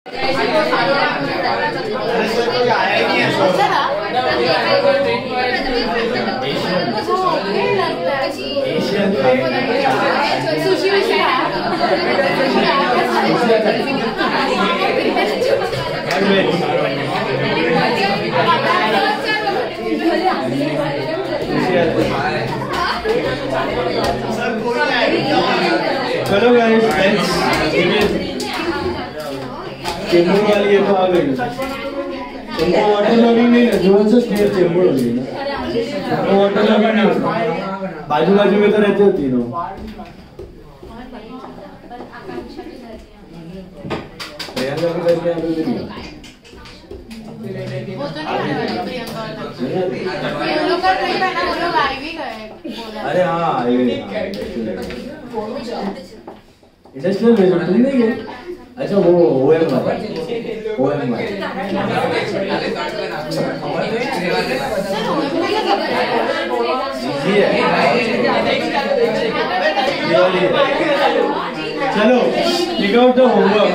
चलो गाइस, चेंबूर वाली ये तो आ गई। चेंबूर वाटर लॉगिंग नहीं है, जोन से स्टेयर चेंबूर हो गई ना। वाटर लॉगिंग नहीं, बाजू बाजू में तो रहते हो तीनों। प्रियंका भी करके आ गई। वो तो नहीं है प्रियंका वाला। ये लोग कर रही है ना, वो लोग लाइव ही गए। अरे हाँ, ये इंडस्ट्रियल बेस्ड तुम नहीं गए? अच्छा वो OMR चलो टेक आउट द होमवर्क।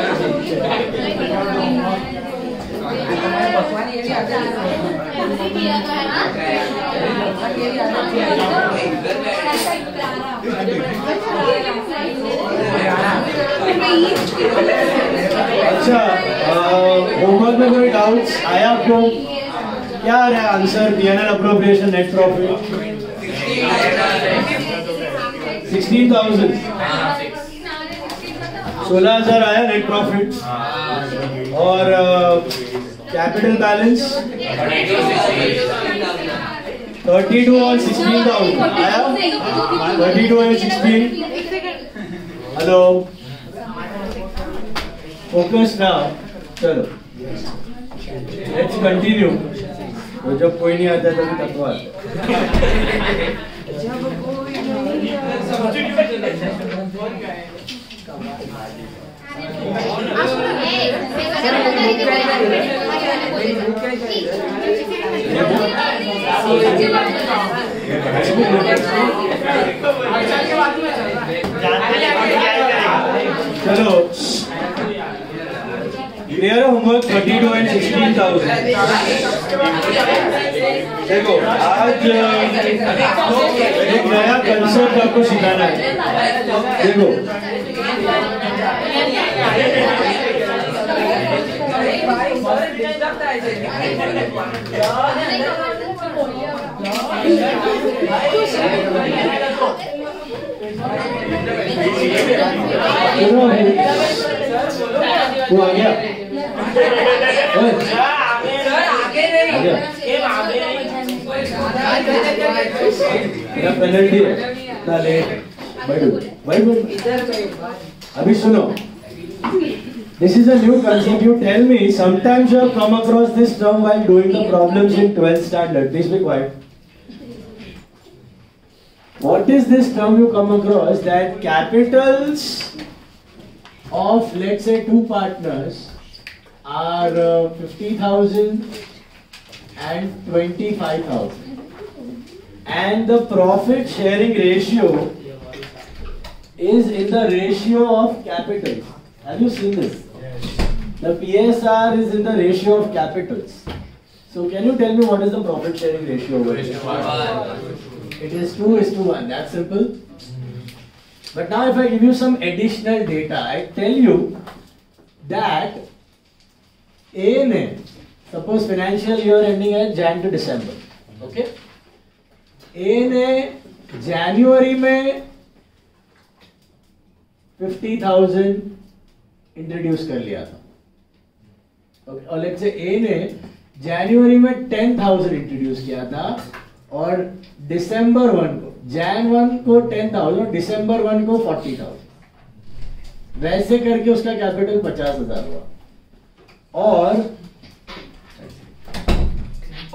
अच्छा, होमवर्क में कोई डाउट्स आया आपको? क्या आ रहा है answer? P&L appropriation net profit 16,000 16,000 आया नेट प्रॉफिट। और कैपिटल बैलेंस 32 और 16,000 आया। 32 और 16। Hello, focus now. चलो लेट्स कंटिन्यू। तो जब कोई नहीं आता तभी तत्व आता चलो क्लियर होमवर्क 32 एंड 16,000। देखो आज एक नया कंसेप्ट आपको सिखाना है। देखो वो आ गया। पेनल्टी है ना, ले अभी सुनो। This is a new concept. You tell me. Sometimes you have come across this term while doing the problems in 12th standard. Please be quiet. What is this term you come across? That capitals of, let's say, two partners are 50,000 and 25,000, and the profit sharing ratio is in the ratio of capitals. Have you seen this? The PSR is in the ratio of capitals. So can you tell me what is the profit sharing ratio over here? It is 2:1. That's simple. But now if I give you some additional data, I tell you that A ने, suppose financial year ending है Jan to December, okay? A ने January में 50,000 introduce कर लिया था, okay? और let's say A ने जनवरी में 10,000 इंट्रोड्यूस किया था और दिसंबर 1 को, Jan 1 को 10,000 और दिसंबर 1 को 40,000, वैसे करके उसका कैपिटल 50,000 हुआ।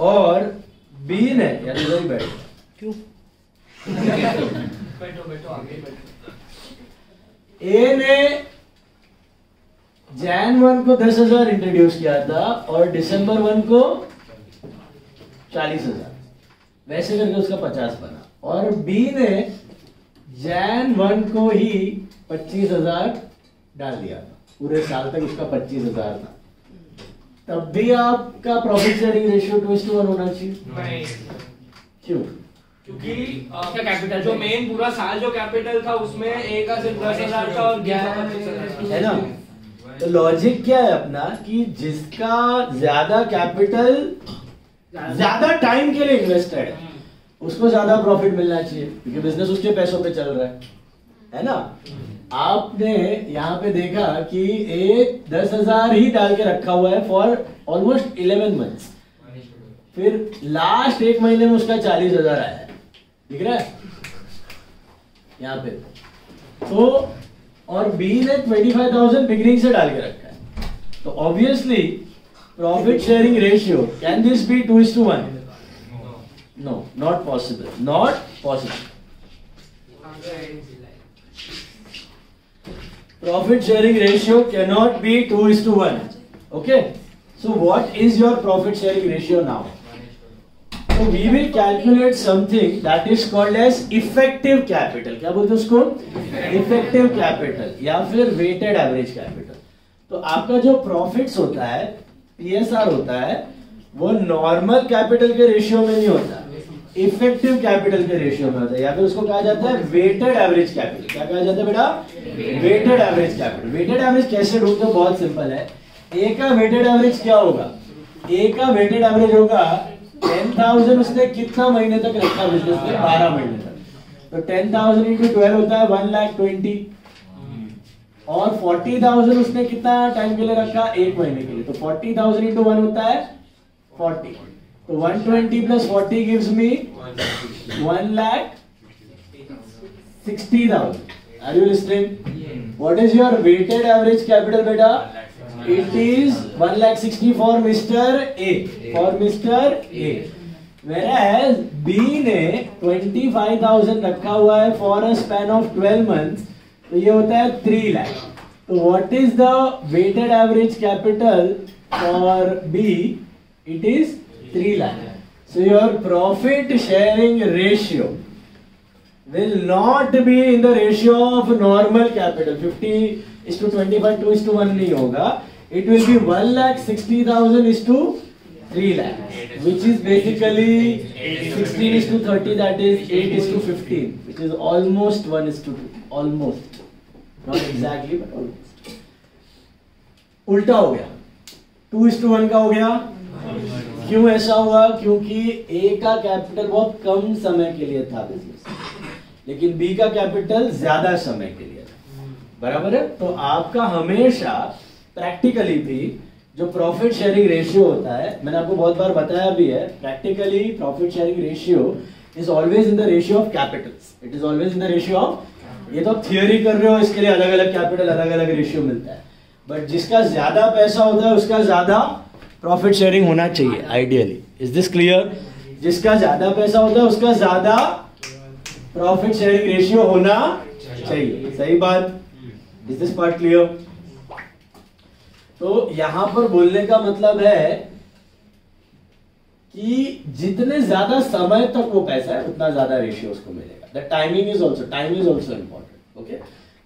और B ने, यार इधर ही बैठ, क्यों बैठो आगे बैठो। A ने Jan 1 को 10,000 इंट्रोड्यूस किया था और दिसंबर 1 को 40,000, वैसे करके उसका 50 बना। और B ने Jan 1 को ही 25,000 डाल दिया था। पूरे साल तक उसका 25,000 था, तब भी आपका प्रॉफिट शेयरिंग रेशियो 2:1 होना चाहिए। नहीं, क्यों? क्योंकि क्या कैपिटल जो मेन पूरा साल जो कैपिटल था उसमें ए का सिर्फ 10,000 था और 11,000 है ना। तो लॉजिक क्या है अपना कि जिसका ज्यादा कैपिटल ज्यादा टाइम के लिए इन्वेस्टेड है उसको ज्यादा प्रॉफिट मिलना चाहिए, क्योंकि बिजनेस उसके पैसों पे चल रहा है ना। आपने यहाँ पे देखा कि एक 10,000 ही डाल के रखा हुआ है फॉर ऑलमोस्ट 11 मंथ्स, फिर लास्ट एक महीने में उसका 40,000 आया है, दिख रहा है यहाँ पे। तो और बी ने 25,000 बिगनिंग से डाल के रखा है, तो obviously profit sharing ratio can this be 2:1? No, not possible, not possible. Profit sharing ratio cannot be 2:1. Okay. So what is your profit sharing ratio now? So we will calculate something that is called as effective capital. क्या बोलते हैं उसको? Effective capital या फिर weighted average capital. तो आपका जो profits होता है, PSR होता है, वो normal capital के रेशियो में नहीं होता, इफेक्टिव कैपिटल के रेशियो में होता है, या फिर उसको कहा जाता है वेटेड एवरेज कैपिटल। क्या कहा जाता है बेटा? Weighted average capital. Weighted average कैसे ढूंढते हो? बहुत सिंपल है। ए का वेटेड एवरेज क्या होगा? ए का वेटेड एवरेज होगा 10,000 उसने कितना महीने तक रखा बिजनेस में? 12 महीने तक। तो 10,000 इंटू 12 होता है 1,20,000, और 40,000 उसने कितना टाइम के लिए रखा? एक महीने के लिए। तो 40,000 इंटू 1 होता है 40। तो 120 plus 40 gives me 1,60,000. Are you listening? What is your weighted average capital, beta? It is 1,60,000 for Mr. A. For Mr. A. Whereas B ने 25,000 रखा हुआ है for a span of 12 months, तो ये होता है 3 लाख। तो what is the weighted average capital for B? It is 3 lakh. So your profit sharing ratio will not be in the ratio of normal capital 50:25 2:1 नहीं होगा. It will be 1,60,000:3 lakh, which is basically 16:30, that is 8:15, which is almost 1:2, almost, not exactly but almost. उल्टा हो गया, 2:1 का हो गया। क्यों ऐसा हुआ? क्योंकि ए का कैपिटल बहुत कम समय के लिए था बिजनेस, लेकिन बी का कैपिटल ज्यादा समय के लिए था, बराबर है। तो आपका हमेशा प्रैक्टिकली भी जो प्रॉफिट शेयरिंग रेशियो होता है, मैंने आपको बहुत बार बताया भी है, practically profit sharing ratio is always in the ratio of Capitals. It is always in the ratio of, ये तो आप थियोरी कर रहे हो, इसके लिए अलग अलग कैपिटल अलग अलग रेशियो मिलता है, बट जिसका ज्यादा पैसा होता है उसका ज्यादा प्रॉफिट शेयरिंग होना चाहिए आइडियली। Is this clear? जिसका ज्यादा पैसा होता है उसका ज्यादा प्रॉफिट शेयरिंग रेशियो होना चाहिए, सही बात? Is this part clear? तो यहां पर बोलने का मतलब है कि जितने ज्यादा समय तक वो पैसा है उतना ज्यादा रेशियो उसको मिलेगा। The time is also important. Okay,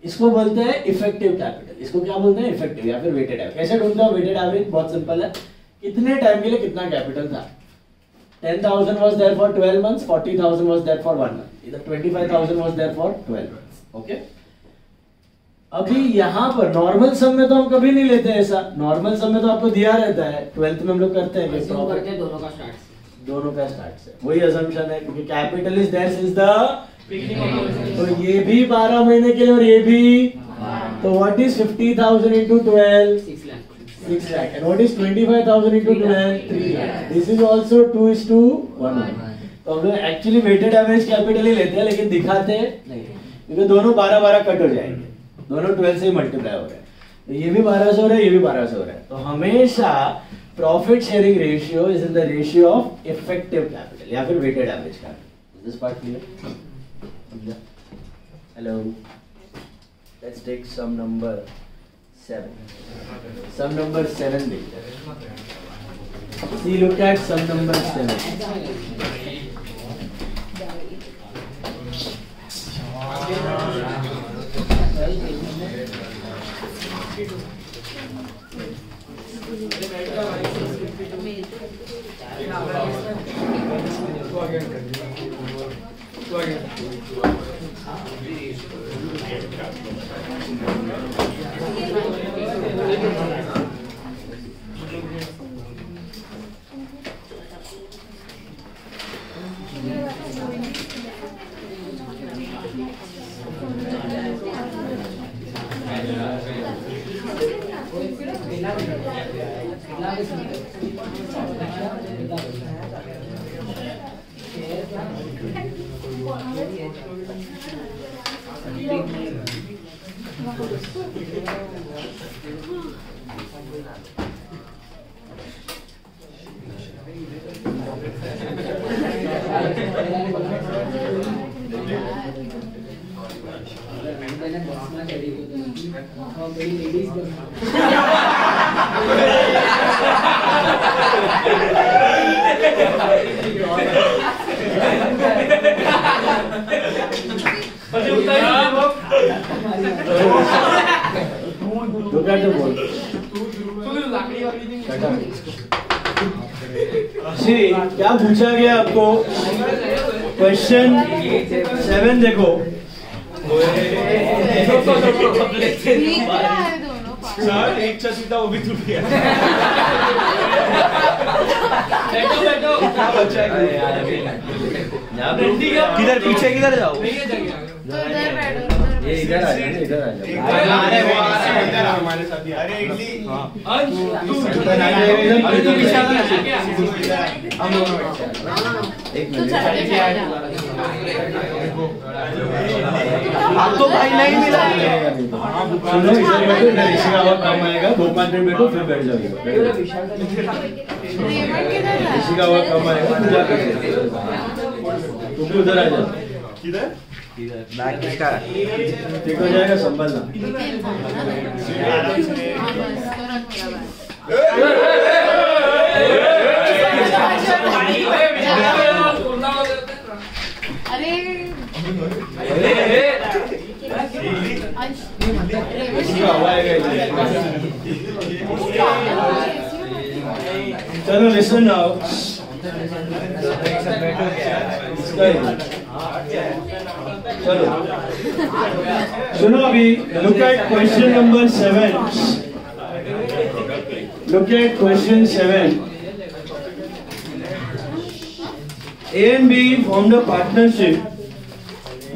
इसको बोलते हैं इफेक्टिव कैपिटल। इसको क्या बोलते हैं? इफेक्टिव या फिर वेटेड एवरेज। कैसे ढूंढते हो वेटेड एवरेज? बहुत सिंपल है, कितने टाइम के लिए कितना कैपिटल था। 10,000 was there for 12 months, 40,000 was there for 1 month, इधर 25,000 was there for 12 months. Okay, अभी यहाँ पर नॉर्मल सम में तो हम कभी नहीं लेते ऐसा। नॉर्मल सम में तो आपको दिया रहता है, 12th में हम लोग करते हैं कि प्रॉफिट दोनों का स्टार्ट से वही असम्पशन है, क्योंकि capital is there since the beginning. तो ये भी 12 महीने के लिए और ये भी, तो what is 50,000 into 12? 6 lakh. And what is 25,000 into 12? 3 lakh. This is also 2:1. तो हम लोग एक्चुअली वेटेड एवरेज कैपिटल ही लेते हैं, लेकिन दिखाते नहीं, क्योंकि दोनों 12-12 कट हो जाएंगे, दोनों 12 से ही मल्टीप्लाई हो रहे हैं। तो ये भी 12 से हो रहा है, ये भी 12 से हो रहा है। तो हमेशा profit sharing ratio is in the ratio of effective capital या फिर weighted average capital. Is this part clear? Hello, let's take some number 7. Sum number 7. See, look at sum number 7. Look at the board. See, क्या पूछा गया आपको? Question 7 देखो। Sir एक सीधा वो भी टूट गया। बैठो बैठो। क्या बच्चा है? किधर पीछे किधर जाओ? तो इधर बैठो। ये इधर आ जाओ, इधर आ जाओ। इधर हमारे साथ। अरे इडली। अरे तू पीछे आ क्या? हम दोनों एक मिनट। आप तो भाई नहीं मिला। सुनो, इधर बैठो, इधर ऋषि का आवाज काम आएगा। 2-5 मिनट बैठो, फिर बैठ जाओगे। ऋषि का आवाज काम आएगा, तू जाकर तू भी उधर आ जा। किधर? बैग किसका है? ठीक हो जाएगा, संभालना। अरे इसका आवाज आएगा इधर। चलो लिसन नाउ। चलो सुनो अभी। Look at question number 7। Look at question 7. A and B formed a partnership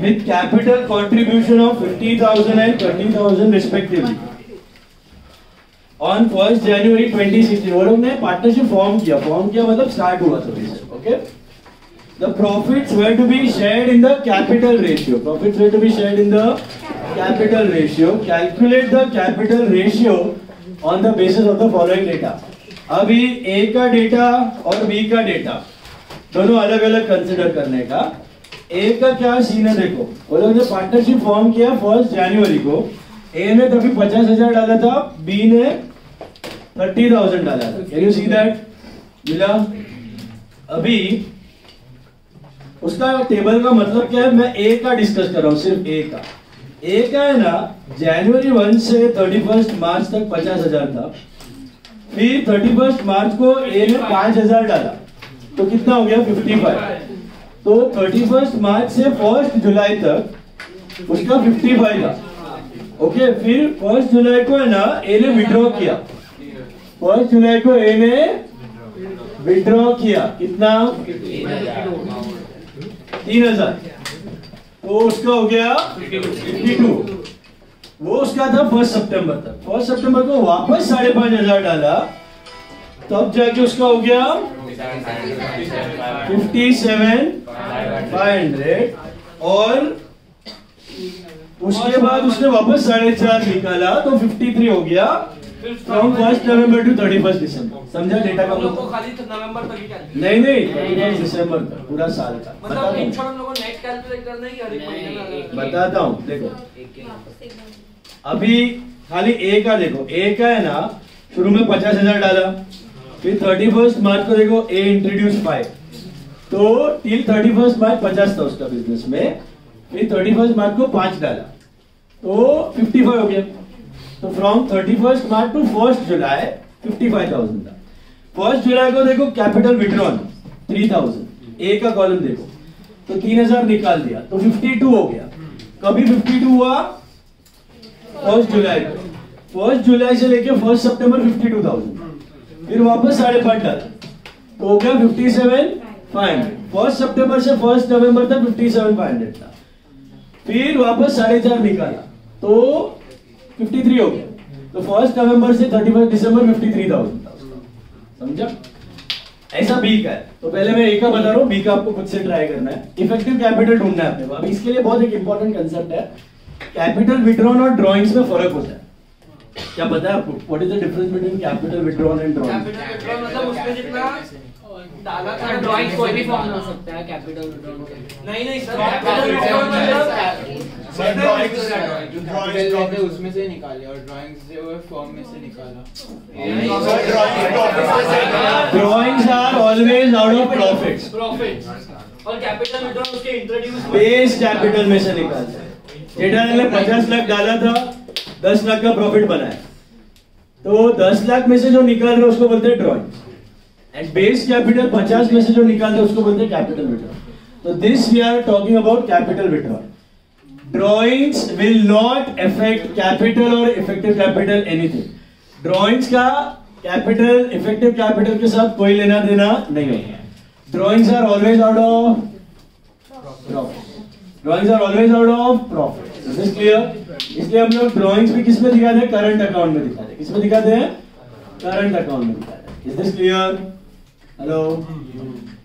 with capital contribution of 50,000 and 30,000 respectively. On 1st January 2016 वो लोग ने पार्टनरशिप फॉर्म किया मतलब स्टार्ट हुआ था। Okay, the profits were to be shared in the capital ratio. Profits were to be shared in the capital ratio. Calculate the capital ratio on the basis of the following data. अभी A का data और B का data दोनों अलग अलग consider करने का। A का क्या सीन है देखो, वो लोग ने पार्टनरशिप फॉर्म किया 1 जनवरी को। A ने तभी 50,000 डाला था, B ने 30,000 डाला था। Can you see that? मिला? अभी उसका टेबल का मतलब क्या है, मैं A का डिस्कस कर रहा हूँ, सिर्फ A का। A का है ना, जनवरी 1 से 31 मार्च तक 50,000 था। फिर 31 मार्च को A ने 5,000 डाला, तो कितना हो गया? 55। तो 31 मार्च से 1 जुलाई तक उसका 55 था। ओके, फिर 1 जुलाई को है ना A ने विड्रॉ किया। 1 जुलाई को A ने विड्रॉ किया, कितना? 3,000। तो उसका हो गया 52। वो उसका था 1 सितंबर तक। 1 सितंबर को वापस 5,500 डाला, तब जाके उसका हो गया 57,500। और उसके बाद उसने वापस 4.5 निकाला, तो 53 हो गया फ्रॉम 1 नवंबर टू 31 दिसंबर। समझा डेटा का? हम लोग को खाली नवंबर तक ही कैलकुलेट। नहीं 31 दिसंबर तक, पूरा साल का। मतलब इन शॉर्ट हम लोगों को नेट कैलकुलेट करना है कि हर एक महीने में? बताता हूँ, देखो अभी खाली A का देखो। A का है ना, शुरू में 50,000 डाला, फिर 31 मार्च को देखो A इंट्रोड्यूस 5, तो टिल 31 मार्च 50 था उसका बिजनेस में। फिर 31 मार्च को 5 डाला, तो 55 हो गया। तो फ्रॉम 31 मार्च टू 1 जुलाई 55,000 था। 1 जुलाई को देखो कैपिटल विड्रॉन 3,000। A का कॉलम देखो, तो 3,000 निकाल दिया, तो 52 हो गया। कभी 52 हुआ? 1 जुलाई को। 1 जुलाई से लेके 1 सितंबर 52,000। फिर वापस 5.5 डाला, तो हो गया 57,500। 1 सितंबर से 1 नवंबर तक 57,500 था। फिर वापस 4.5 निकाला, तो 53 हो गया। तो तो 1 नवंबर से 31 दिसंबर 53,000 था उसका, समझा? ऐसा बी का है। तो पहले मैं ए का बता रहा हूँ, बी का आपको खुद से ट्राई करना है। इफेक्टिव कैपिटल ढूंढना है अपने को। अभी इसके लिए बहुत एक इंपॉर्टेंट कंसेप्ट है, कैपिटल विड्रॉन और ड्रॉइंग्स में फर्क होता है। क्या पता है आपको? What is the difference between capital withdrawn and drawing? Capital withdraw मतलब उसमें जितना डाला था ड्राइंग कोई भी फॉर्म हो सकता है कैपिटल विड्रॉ के। नहीं सर, कैपिटल विड्रॉ मतलब उसमें से निकाले और ड्राइंग्स से वो फॉर्म में से निकाला। Drawings are always out of profits और कैपिटल विड्रॉ उसके इंट्रोड्यूस बेस कैपिटल में से निकालते हैं। जेठा ने 50 लाख डाला था, 10 लाख का प्रॉफिट बनाया, तो 10 लाख में से जो निकाल रहे उसको बोलते हैं ड्रॉइंग, एंड बेस कैपिटल 50 में से जो निकालते हैं उसको बोलते हैं कैपिटल विड्रॉ। तो this we are talking about capital withdraw. Drawings will not affect capital और इफेक्टिव कैपिटल एनीथिंग। ड्रॉइंग्स का कैपिटल इफेक्टिव कैपिटल के साथ कोई लेना देना नहीं होता। Drawings are always out of profit. Drawings are always out of profit. Is this clear? इसलिए हम लोग ड्रॉइंग्स भी किस में दिखाते हैं? करंट अकाउंट में दिखाते हैं। किस में दिखाते हैं? करंट अकाउंट में दिखाते हैं। Is this clear? Hello,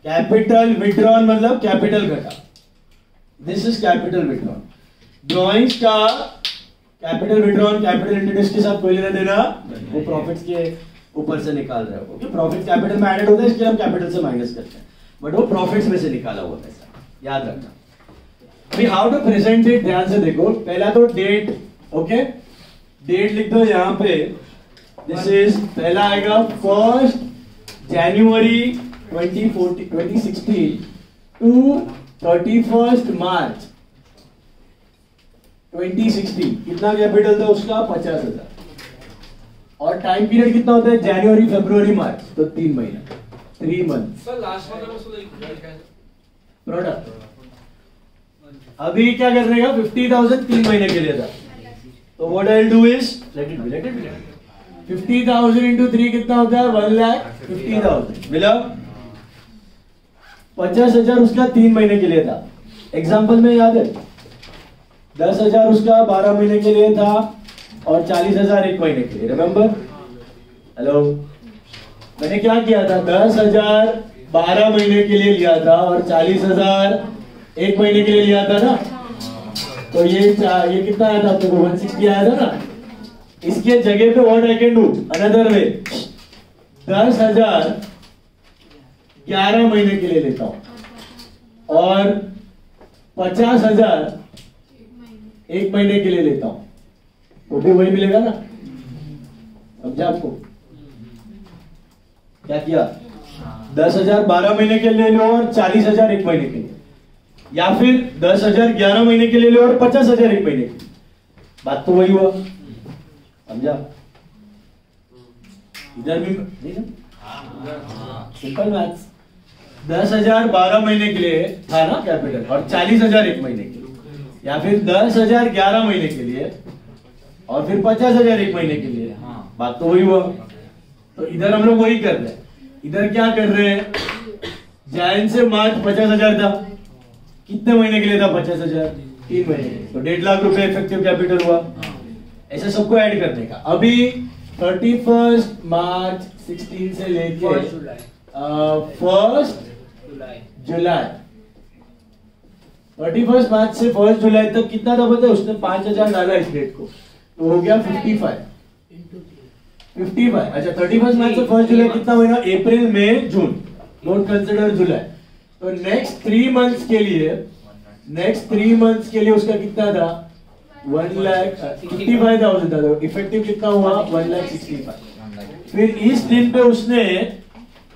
capital withdrawn मतलब कैपिटल घटा, this is capital withdrawn. Drawings का कैपिटल विड्रॉन कैपिटल इंट्रोड्यूस के साथ कोई लेना देना, वो प्रॉफिट्स के ऊपर से निकाल रहे हो, क्योंकि प्रॉफिट कैपिटल में एडेड होता है, इसलिए हम कैपिटल से माइनस करते हैं, बट वो प्रॉफिट्स में से निकाला हुआ पैसा, याद रखना। अभी हाउ टू प्रेजेंट इट, ध्यान से देखो। पहला तो डेट, ओके, डेट लिख दो यहाँ पे। दिस इज पहला आएगा 1 जनवरी 2016 टू 31 मार्च 2016। कितना कैपिटल था उसका? 50,000। और टाइम पीरियड कितना होता है? जनवरी फरवरी मार्च, तो 3 महीना, 3 मंथ। सर लास्ट मंथ में उसको प्रोडक्ट अभी क्या कर रहेगा? 50,000 3 महीने के लिए था, तो what I will do is let it be 50,000 into 3 कितना होता है? 1,50,000। मिला? 50,000 उसका 3 महीने के लिए था। एग्जाम्पल में याद है, 10,000 उसका 12 महीने के लिए था और 40,000 1 महीने के लिए। रिमेंबर? हेलो, मैंने क्या किया था? 10,000 12 महीने के लिए लिया था और 40,000 1 महीने के लिए लिया था ना, तो ये कितना आया था आपको? 160 आया था ना। इसके जगह पे what I can do another way, 10,000 11 महीने के लिए लेता हूं और 50,000 1 महीने के लिए लेता हूं, वो भी वही मिलेगा ना। समझा आपको? क्या किया? 10,000 12 महीने के लिए लो और 40,000 1 महीने के लिए, या फिर 10,000 11 महीने के लिए लो और 50,000 1 महीने के लिए। बात तो वही हुआ, समझा? इधर भी नहीं ना, सिंपल मैथ्स। 10,000 12 महीने के लिए था ना कैपिटल और 40,000 1 महीने के लिए, या फिर 10,000 11 महीने के लिए और फिर 50,000 1 महीने के लिए। बात तो वही हुआ। तो इधर हम लोग वही कर रहे हैं। इधर क्या कर रहे हैं? जैन से मार्च 50,000 था, कितने महीने के लिए था? 50,000 3 महीने, तो 1.5 लाख रुपए इफेक्टिव कैपिटल हुआ। ऐसे सबको ऐड करने का। अभी 31 मार्च 16 से लेके 1 जुलाई 31 मार्च से 1 जुलाई तक कितना था पता है? उसने 5,000 डाला इस डेट को, तो हो गया 55। अच्छा, 31 मार्च से 1 जुलाई कितना महीना? अप्रैल मई जून, डोंट कंसिडर जुलाई। तो नेक्स्ट 3 मंथ्स के लिए उसका कितना था? 1,55,000 था। तो इफेक्टिव कितना हुआ? 1,65,000। फिर इस दिन पे उसने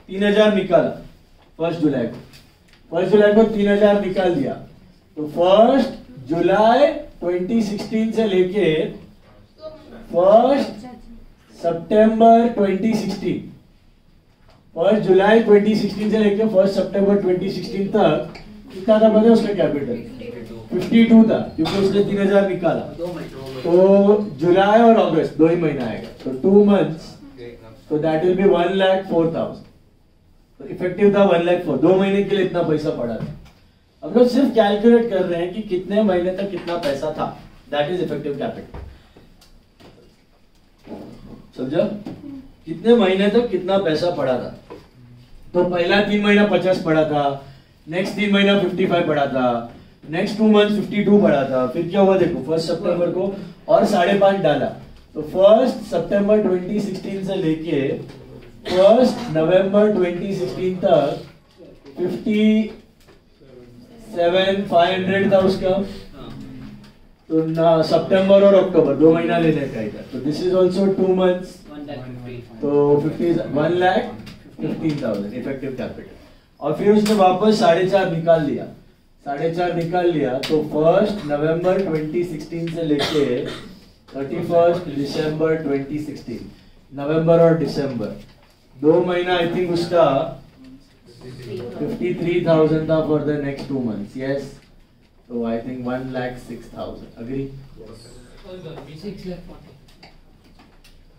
3,000 निकाला 1 जुलाई को। 1 जुलाई को 3,000 निकाल दिया, तो 1 जुलाई 2016 से लेके 1 सितंबर 2016, 1 जुलाई 2016 से लेके 1 सितंबर 2016 तक कितना था पता है उसका कैपिटल? 52 था, क्योंकि उसने 3,000 निकाला। तो जुलाई और अगस्त 2 ही महीना आएगा, तो 2 मंथ्स, तो दैट विल बी 1,04,000। तो इफेक्टिव था 1,04,000, 2 महीने के लिए इतना पैसा पड़ा था। अब लोग सिर्फ कैलकुलेट कर रहे हैं कि कितने महीने तक कितना पैसा था, दैट इज इफेक्टिव कैपिटल। समझा? कितने महीने तक कितना पैसा पड़ा था? तो पहला 3 महीना 50 पड़ा था, नेक्स्ट 3 महीना 55 पड़ा था, नेक्स्ट 2 मंथ 52 पड़ा था। फिर क्या हुआ देखो, 1 सितंबर को और 5.5 डाला, तो 1 सितंबर 2016 से लेके 1 नवंबर 2016 तक 57,500 था उसका। तो ना सितंबर और अक्टूबर 2 महीना लेने का था, तो दिस इज ऑल्सो 2 मंथ्स, तो 1,50,000 इफेक्टिव कैपिटल। और फिर उसने वापस 4.5 निकाल लिया, 4.5 निकाल लिया, तो 1 नवंबर 2016 से लेके 31 दिसंबर 2016, नवंबर और दिसंबर 2 महीना आई थिंक उसका 53,000 था for the next 2 months. Yes, तो आई थिंक 1,06,000। अग्री?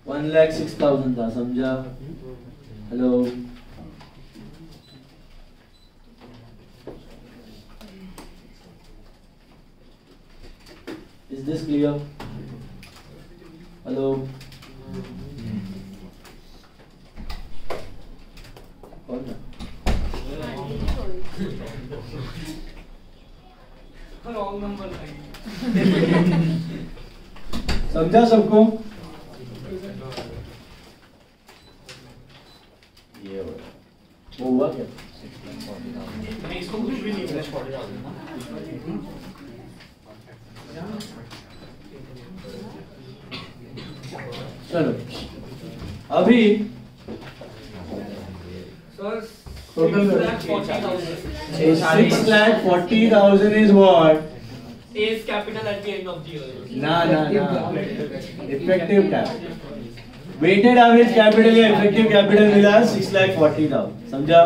1,06,000 था, समझा? Hello, is this clear? Hello, कौन है? समझा सबको? ये वो हुआ क्या? चलो अभी total 6,40,000 is what? Is capital at the end of the year. ना effective capital, weighted average capital या effective capital मिला 6,40,000, समझा?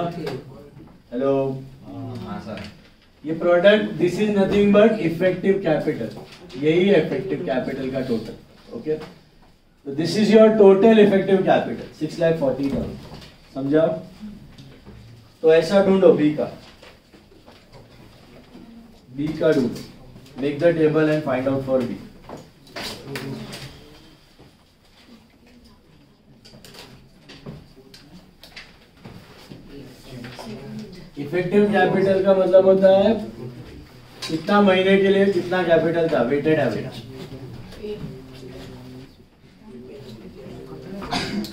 हेलो, हाँ सर। ये product this is nothing but effective capital, यही है इफेक्टिव कैपिटल का टोटल। ओके, तो this is your total effective capital 6,40,000, समझा? तो ऐसा ढूंढो बी का ढूंढो, make the table and find out for B. Effective capital का मतलब होता है कितना महीने के लिए कितना कैपिटल था, वेटेड एवरेज।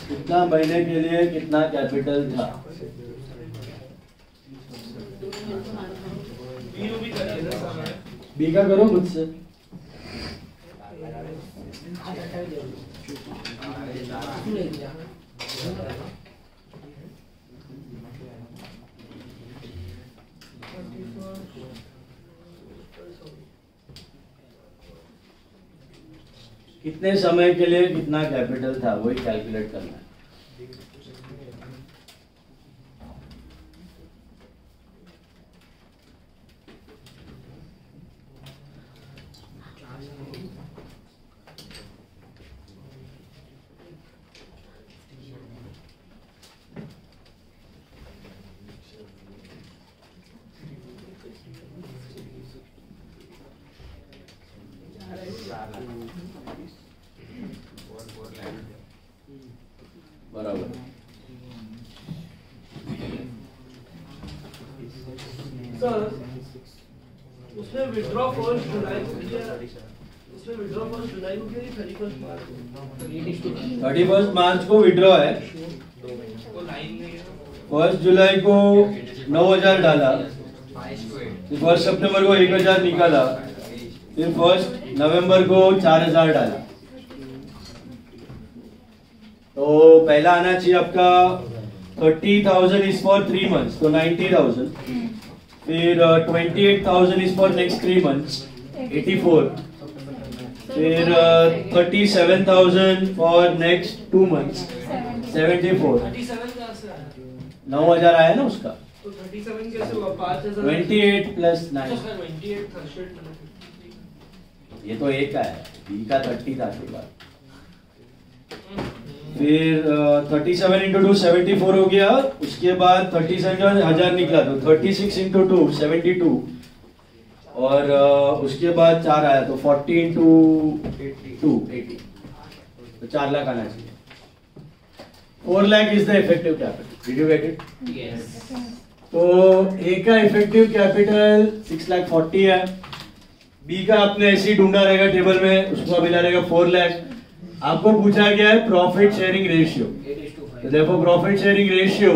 कितना महीने के लिए कितना कैपिटल था। बी का करो मुझसे। कितने समय के लिए कितना कैपिटल था वही कैलकुलेट करना है। बराबर। सर उसमें विड्रॉ 1 जुलाई को किया, उसमें विड्रॉ 1 जुलाई को किया 31 मार्च को। 31 मार्च को विड्रॉ है, वो लाइन में 1 जुलाई को 9,000 डाला, फिर 1 सितंबर को 1,000 निकाला, फिर 1 नवंबर को 4,000 डाला। तो पहला आना चाहिए आपका 30,000 इज फॉर 3 मंथ्स, तो 90,000। फिर 28,000 इज फॉर नेक्स्ट 3 मंथ्स, 84। फिर 37,000 फॉर नेक्स्ट 2 मंथ्स, 74। 37 कहां से आया? 9,000 आया ना उसका, तो 37 कैसे हुआ? 5,000 28 प्लस 9। 28 थर्सडेट। ये तो एक का है, बी का 30 था के बाद। फिर 37 इंटू 2 74 हो गया, उसके बाद 37,000 निकला, तो 36 इंटू 2 72, और उसके बाद 4 आया, तो 40 इंटू 2 80, तो 4 लाख आना चाहिए। 4 lakh is the effective capital. Did you get it? Yes. तो A का effective capital 6,40,000 है. B का आपने ऐसे ही ढूंढा रहेगा टेबल में, उसको मिला रहेगा 4 लाख. आपको पूछा गया है प्रॉफिट शेयरिंग रेशियो. तो देखो profit sharing ratio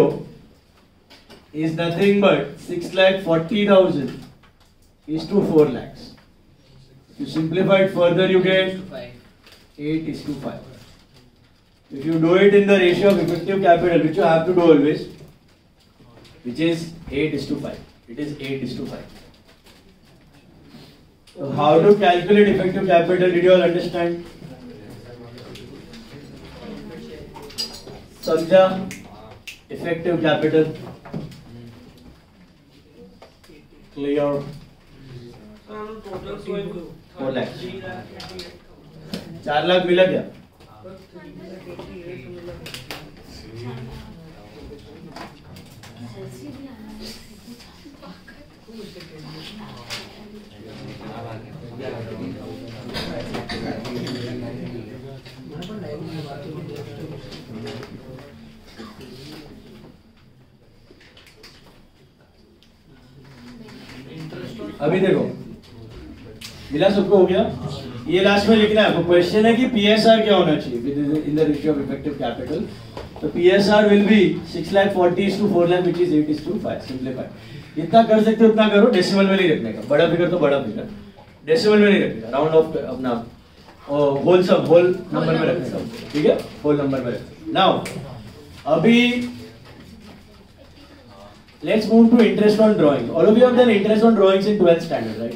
is nothing but 6,40,000 is to 4 lakhs. You simplify it further, you get 8:5. If you do it in the ratio of effective capital, which you have to do always, which is 8:5, it is 8:5. So how to calculate effective capital? Did you all understand? Samjha? Effective capital. Clear? 4 lakh. 4 lakh मिला क्या? अभी देखो मिला, सबको हो गया. ये last में लिखना है आपको. क्वेश्चन है कि पीएसआर क्या होना चाहिए in the ratio of effective capital. तो PSR will be 6,40,000 to 4 lakh, which is 8:5. Simplify. जितना कर सकते हो उतना करो. डेसिमल में नहीं रखने का. बड़ा फिगर तो बड़ा फिगर, डेसिमल में नहीं रखने का. राउंड ऑफ अपना होल नंबर में रखने का. ठीक है, होल नंबर में रखने. नाउ अभी let's move to interest on drawing. All of you have done interest on drawings in 12th standard, right?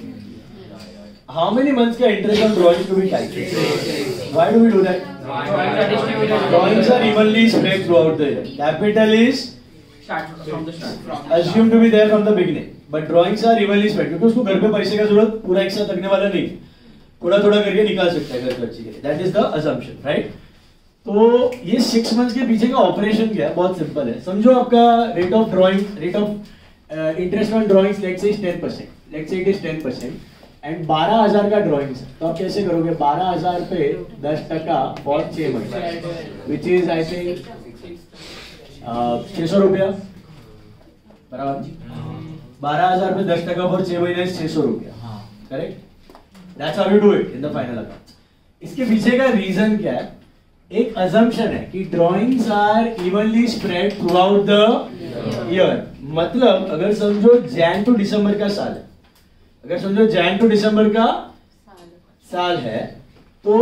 How many months का interest on drawings to be calculated? Why do we do that? Drawings are evenly spread throughout the year. Capital is assumed to be there from the beginning, but drawings are evenly spread क्योंकि उसको घर पे पैसे का जरूरत पूरा एक साथ लगने वाला नहीं, थोड़ा थोड़ा करके निकाल सकता है घर खर्ची के लिए. That is the assumption, right? तो ये 6 मंथ्स के पीछे का ऑपरेशन क्या है? बहुत सिंपल है. समझो आपका rate of interest on drawings let's say 10%. Let's say it is 10% and 12,000 का ड्राइंग्स है. तो आप कैसे करोगे? 12,000 पे 10% for 6 month, which is I think 600 रुपया. बराबर. 12,000 पे 10% फॉर 6 महीने 600 रुपया. Correct? That's how you do it in the final account. इसके पीछे का रीजन क्या है? एक assumption है कि drawings are evenly spread throughout the year. मतलब अगर समझो जैन टू दिसंबर का साल है, अगर समझो जैन टू दिसंबर का साल है, तो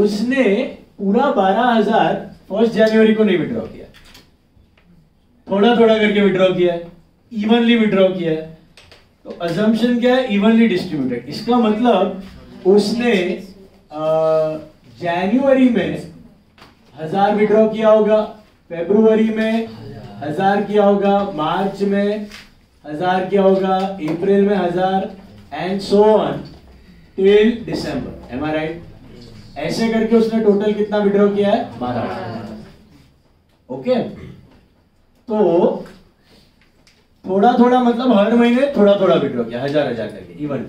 उसने पूरा 12,000 1 जनवरी को नहीं विड्रॉ किया, थोड़ा थोड़ा करके विड्रॉ किया है, इवनली विड्रॉ किया है. तो assumption क्या है? Evenly distributed. इसका मतलब उसने जनवरी में 1000 विड्रॉ किया होगा, फरवरी में 1000 किया होगा, मार्च में 1000 किया होगा, अप्रैल में 1000 and so on till December. Am I right? ऐसे करके उसने टोटल कितना विड्रॉ किया है? 12,000. ओके. तो थोड़ा थोड़ा मतलब हर महीने थोड़ा थोड़ा विड्रॉ किया, 1000 करके इवन.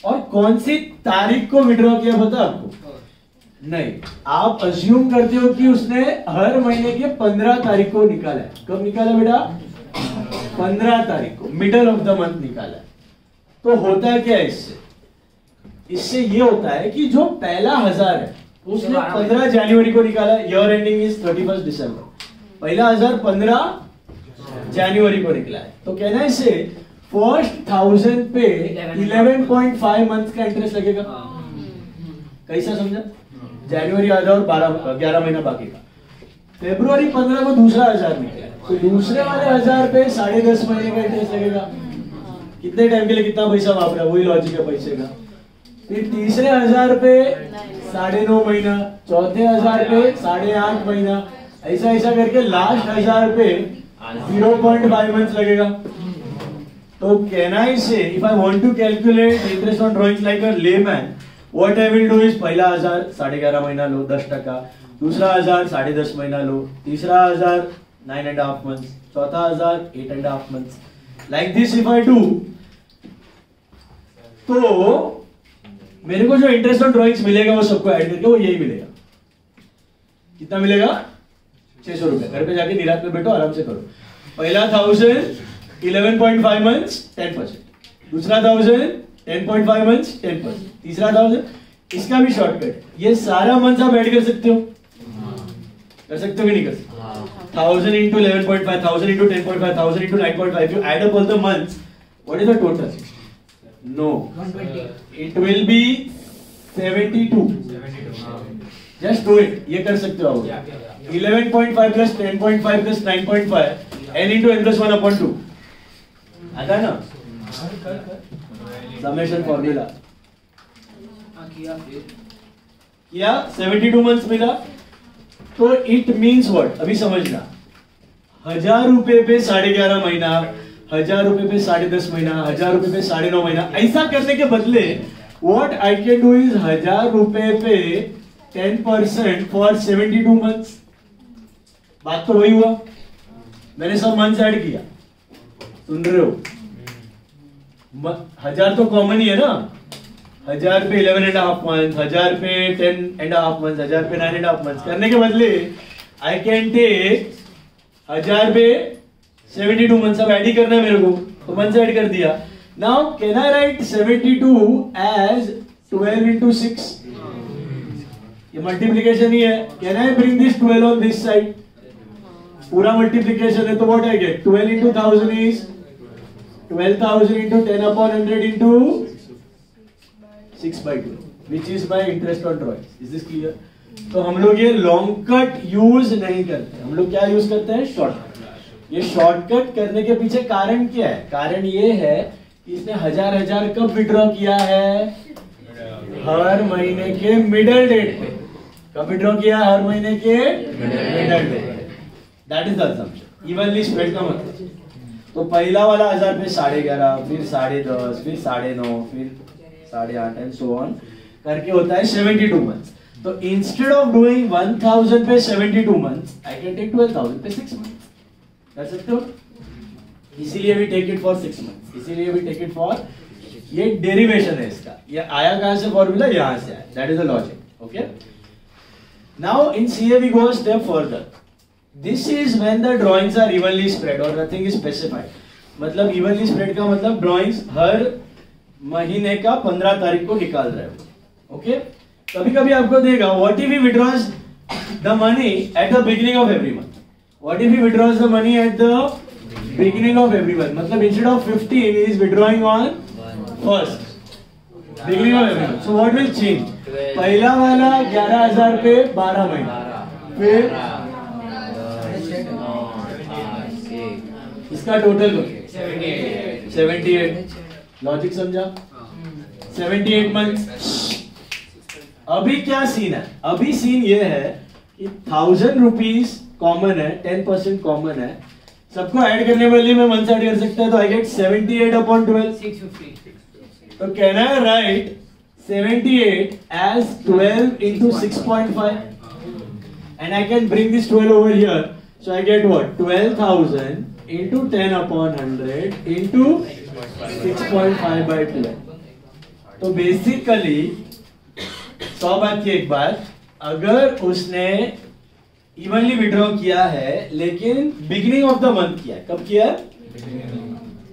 और कौन सी तारीख को विड्रॉ किया पता आपको? नहीं. आप अज्यूम करते हो कि उसने हर महीने के 15 तारीख को निकाला है. कब निकाला बेटा? 15 तारीख को, मिडल ऑफ द मंथ निकाला है. तो होता है क्या इससे? इससे ये होता है कि जो पहला 1000 है उसने 15 जनवरी को निकाला. ईयर एंडिंग इज 31 दिसंबर. पहला 1000 15 जनवरी को निकला है. तो कहना है इसे फर्स्ट 1000 पे 11.5 मंथ का इंटरेस्ट लगेगा. कैसा समझा? जनवरी आधा और 11 महीना बाकी का. फरवरी 15 को दूसरा 1000 निकला, तो दूसरे वाले 1000 पे 10.5 महीने का इंटरेस्ट लगेगा. कितने टाइम के लिए कितना पैसा वापरा, वही लॉजिक है पैसे का. फिर तीसरे 1000 पे 9.5 महीना, चौथे 1000 पे 8.5 महीना, ऐसा ऐसा करके लास्ट 1000 पे 0.5 मंथ लगेगा. तो कहना इसे if I want to calculate interest on drawings like a layman, What I will do is पहला 1000 11.5 महीना लो 10%, दूसरा 1000 10.5 महीना लो, तीसरा 1000 9.5 months, चौथा 1000 8.5 months. Like this if I do, तो मेरे को जो इंटरेस्ट ऑन ड्राइंग्स मिलेगा वो सबको ऐड करके वो यही मिलेगा. कितना मिलेगा? 600 रुपए। घर पे जाके निरात में बैठो, आराम से करो। पहला 1000 11.5 मंथ्स 10%, दूसरा 1000 10.5 मंथ्स 10%, तीसरा 1000, इसका भी शॉर्टकट। ये सारा मंथ आप ऐड कर सकते हो, कर सकते हो कि नहीं कर सकते? 1000 into 11.5, 1000 into 10.5, 1000 into 9.5. If you add up all the months, what is the total? No, 120. it will be 72. Just do it. ये कर सकते हो आप। 11.5 plus 10.5 plus 9.5 n into n plus 1 upon 2. आता है ना? Summation formula. किया 72 months मिला, तो इट मीन्स व्हाट? अभी समझना, 1000 रुपए पे 11.5 महीना, 1000 रुपए पे 10.5 महीना, 1000 रुपए पे 9.5 महीना। ऐसा करने के बदले what I can do is 1000 रुपए पे 10% फॉर 72 मंथ्स। बात तो वही हुआ, मैंने सब मंथ्स ऐड किया, सुन रहे हो? 1000 तो कॉमन ही है ना, 1000 पे 11.5 मंथ, 1000 पे 10.5 मंथ, 1000 पे 9.5 मंथ। करने के बदले आई कैन टेक 1000 पे 72 मंथ। अब ऐड ही करना है मेरे को, तो मंथ ऐड कर दिया। Now can I write 72 as 12 into 6? ये मल्टीप्लीकेशन ही है। Can I bring this 12 on this side? पूरा मल्टीप्लीकेशन है, तो what I get? 12 into 1000 is 12,000 into 10 upon 100 into 6/2, which is by interest on drawings. Is this clear? तो हम लोग ये लॉन्ग कट यूज नहीं करते, हम लोग क्या यूज करते हैं? शॉर्टकट। ये शॉर्टकट करने के पीछे कारण क्या है? कारण ये है कि इसने 1000 कब विड्रॉ किया है? हर महीने के मिडल डेट पे। कब विड्रॉ किया? हर महीने के मिडल डेट पे। That is the assumption. Evenly spread का मतलब, तो पहला वाला 1000 पे 11.5, फिर 10.5, फिर 9.5, फिर 8.5 एंड सो ऑन करके होता है 72 मंथ्स। तो इंस्टेड ऑफ डूइंग 1000 पे 72 मंथ्स, आई कैन टेक 12,000 पे 6 मंथ्स। कर सकते हो? इसीलिए भी टेक इट फॉर 6 मंथ्स, इसीलिए भी टेक इट फॉर, ये डेरिवेशन है इसका। ये आया कहां से फॉर्मूला? यहां से आया। That is the logic. Okay, now in CA we go step further. This is when the drawings are evenly spread or nothing is specified. मतलब evenly spread का मतलब drawings हर महीने का 15 तारीख को निकाल रहे हो। ओके, कभी कभी आपको देगा what if he withdraws the money at the beginning of every month? What if he withdraws the money at the beginning of every month? मतलब instead of 15 he is withdrawing on first beginning of every month. So what will change? पहला वाला 11,000 पे 12 महीना, फिर इसका total 78। Logic समझा? 78 months. अभी क्या सीन है? अभी सीन ये है कि 1000 रुपीज कॉमन है, 10% कॉमन है, सबको ऐड करने वाले में मंथ ऐड कर सकता है, तो आई गेट 78 अपॉन 12, 650। तो can I right 78 as 12 into 6.5 and I can bring this 12 over here, so I get what? 12,000 into 10 upon 100 into 6.5 by 12. तो बेसिकली 100 बात की एक बात, अगर उसने इवनली विड्रॉ किया है लेकिन बिगिनिंग ऑफ द मंथ किया, कब किया?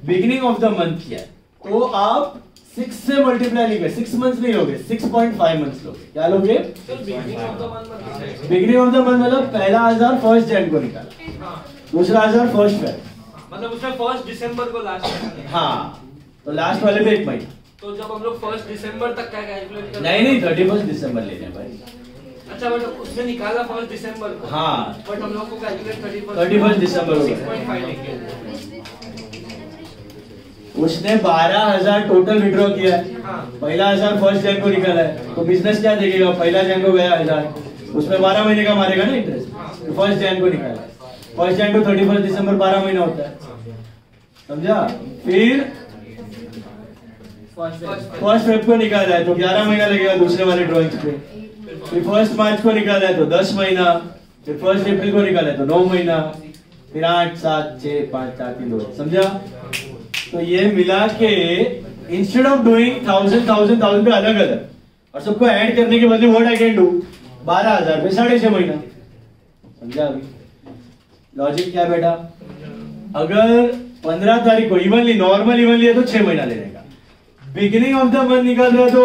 बिगिनिंग ऑफ द मंथ किया, तो आप 6 से मल्टीप्लाई नहीं कर, 6 मंथ्स नहीं लोगे, 6.5 मंथ्स लोगे। क्या लोगे? बिगिनिंग ऑफ द मंथ मतलब पहला 1000 1 जनवरी को निकाला, दूसरा 1000 1 फरवरी, मतलब उसमें 1 दिसंबर को लास्ट। हाँ, तो लास्ट वाले पे 1 महीना। तो जब हम लोग 1 दिसंबर तक का कैलकुलेट करते हैं, नहीं 31 दिसंबर लेने भाई। अच्छा, बट उसने निकाला 1 दिसंबर को। हाँ, बट हम लोग को कैलकुलेट 31 दिसंबर को 6.5 लेंगे। उसने 12,000 टोटल विड्रॉ किया है, पहला 1000 1 जनवरी को निकाला है, तो बिजनेस क्या देखेगा? पहला जनवरी को गया 1000, उसमें 12 महीने का मारेगा ना इंटरेस्ट, तो 1 जनवरी को निकाला है, 1 जनवरी टू 31 दिसंबर 12 महीना होता है, समझा? फिर 1 फरवरी को निकाला है तो 11 महीना लगेगा दूसरे वाले ड्रॉइंग्स पे, फिर 1 मार्च को निकाला है तो 10 महीना, फिर 1 अप्रैल को निकाला है तो 9 महीना, फिर 8 7 6 5 4 3 2, समझा? तो ये मिला के इंस्टेड ऑफ डूइंग 1000 पे अलग अलग और सबको ऐड करने के बदले व्हाट आई कैन डू 12,000 पे 6.5 महीना, समझा? अभी लॉजिक क्या बेटा, अगर 15 तारीख को इवनली नॉर्मल इवनली है तो 6 महीना लेने का, बिगिनिंग ऑफ द मंथ निकाल रहे तो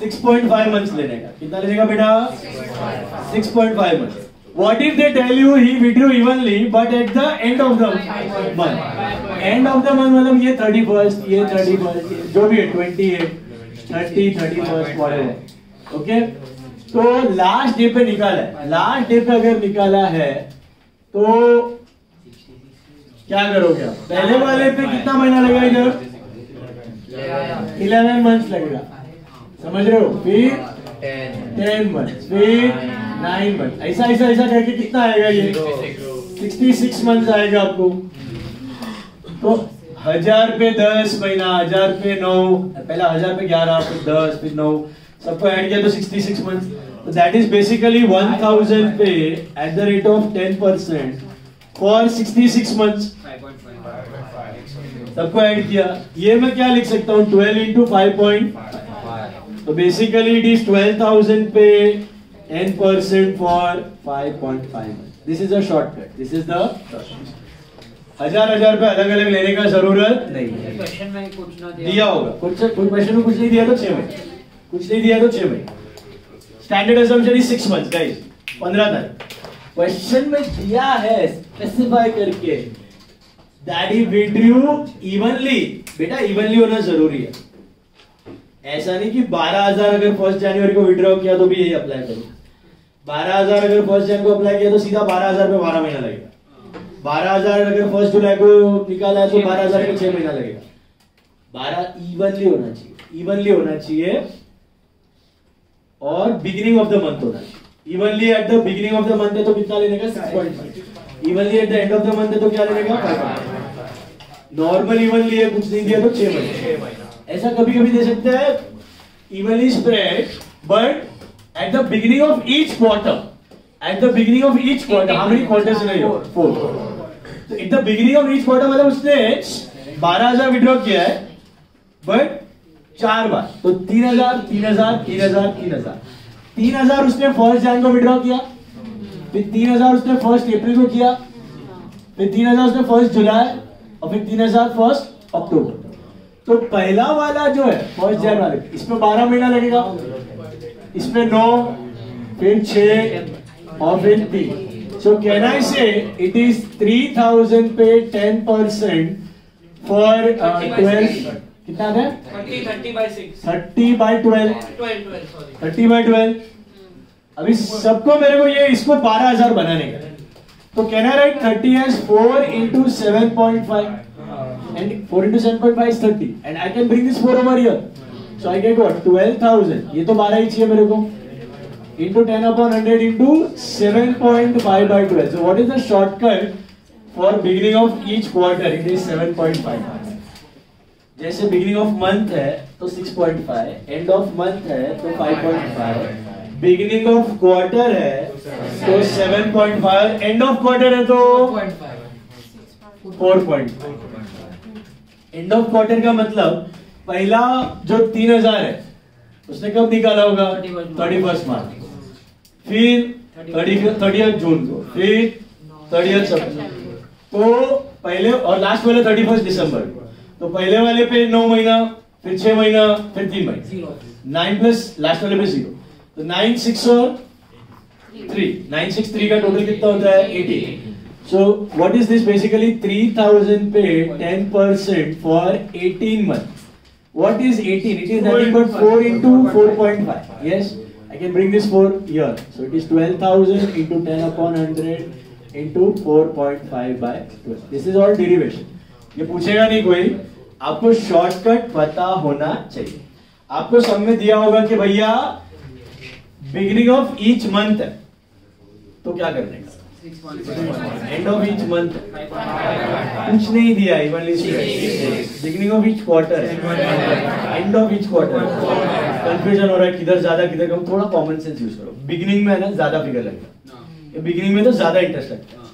6.5 मंथ्स लेने का। कितना लेने का बेटा? 6.5 months. What if they tell you he withdrew evenly but at the end of the month? End of the month मतलब ये 31st, ये 31st, जो भी है 28, 30, 31st, whatever. Okay? तो लास्ट डे पे निकाला है, लास्ट डे पे अगर निकाला है तो क्या करोगे आप? पहले वाले पे कितना महीना लगेगा इधर? 11 मंथ्स लगेगा, समझ रहे हो? फिर 10 मंथ्स, फिर 9 मंथ, ऐसा ऐसा ऐसा करके कितना आएगा ये? 66 मंथ्स आएगा आपको। तो 1000 पे 10 महीना, 1000 पे 9, पहला 1000 पे 11, फिर 10, फिर 9, सबको ऐड किया तो 66 मंथ्स। तो दैट इज बेसिकली 1000 पे eight the rate of 10% for 66 months. सबको ऐड किया, ये मैं क्या लिख सकता हूँ? 12 into 5.5। तो बेसिकली इट इज 12,000 पे 10% for 5.5 months. This is a shortcut. This is the shortcut. 1000 पे अलग अलग लेने का जरूरत नहीं है। क्वेश्चन में कुछ ना दिया होगा, कुछ क्वेश्चन में कुछ नहीं दिया तो 6 महीने, कुछ नहीं दिया तो 6 महीने। Standard assumption is 6 months guys. 15 तारीख क्वेश्चन में दिया है स्पेसिफाई करके दैट ही विड्रू इवनली। बेटा इवनली होना जरूरी है, ऐसा नहीं कि 12,000 अगर 1 जनवरी को विड्रॉ किया तो भी यही अप्लाई करो। 12,000 अगर 1 जनवरी को अप्लाई किया तो सीधा 12,000 पे 12 महीना लगेगा। 12,000 अगर 1 जुलाई को निकाला है तो 12,000 पे 6 महीना लगेगा। 12 इवनली होना चाहिए, इवनली होना चाहिए और बिगिनिंग ऑफ द मंथ होना चाहिए। Evenly at the beginning of the month है तो कितना लेने का? 6.5। Evenly at the end of the month है तो क्या लेने का? 5.5। नॉर्मल इवनली है, कुछ नहीं दिया तो 6 महीने। ऐसा कभी कभी दे सकते हैं evenly spread but at the beginning of each quarter, at the beginning of each quarter, how many quarters in a year? 4. तो at the beginning of each quarter मतलब उसने 12,000 विड्रॉ किया है बट 4 बार, तो 3,000 3,000 3,000 3,000 3,000 उसने 1 जनवरी को विड्रॉ किया, फिर 3,000 उसने 1 अप्रैल को किया, फिर 3,000 उसने 1 जुलाई और फिर 3,000 1 अक्टूबर। तो पहला वाला जो है 1 जनवरी, इसमें 12 महीना लगेगा, इसमें 9, फिर 6 और फिर 3। सो कैन आई से इट इज 3,000 पे 10% फॉर 12। कितना है? 30/12। 30/12। अभी सबको मेरे को ये इसको 12,000 बनाने का, तो can I right 30 as 4 into 7.5 and 4 into 7.5 is 30 and I can bring this 4 over here, so I get what? 12,000। ये तो 12 ही चाहिए मेरे को, into 10/100 into 7.5/12। so what is the shortcut for beginning of each quarter? It is 7.5। जैसे beginning of month है तो 6.5, end of month है तो 5.5, beginning of quarter है तो 7.5, end of quarter है तो 4.5। एंड ऑफ क्वार्टर का मतलब पहला जो 3,000 है उसने कब निकाला होगा? 31 मार्च, फिर 30 जून को, फिर 30 सितंबर, तो पहले और लास्ट वाले 31 दिसंबर को। तो पहले वाले पे 9 महीना, फिर 6 महीना, फिर 3 महीना, 9 प्लस लास्ट वाले पे 0, तो 9 6 और 3, 9 6 3 का टोटल कितना होता है? 18। So what is this? Basically 3,000 paid 10% for 18 months. What is 18? It is nothing but 4 into 4.5. Yes, I can bring this 4 here. So it is 12,000 into 10/100 into 4.5/12. This is all derivation. ये पूछेगा नहीं कोई, आपको shortcut पता होना चाहिए। आपको सब में दिया होगा कि भैया बिगिनिंग ऑफ ईच मंथ है तो क्या करने का? एंड ऑफ ईच मंथ कुछ नहीं दिया, evenly beginning of each quarter, end of each quarter. Confusion हो रहा है किधर ज्यादा किधर कम, थोड़ा कॉमन सेंस यूज करो। बिगिनिंग में है ना ज्यादा फिगर लगता है, बिगिनिंग में तो ज्यादा इंटरेस्ट लगता है,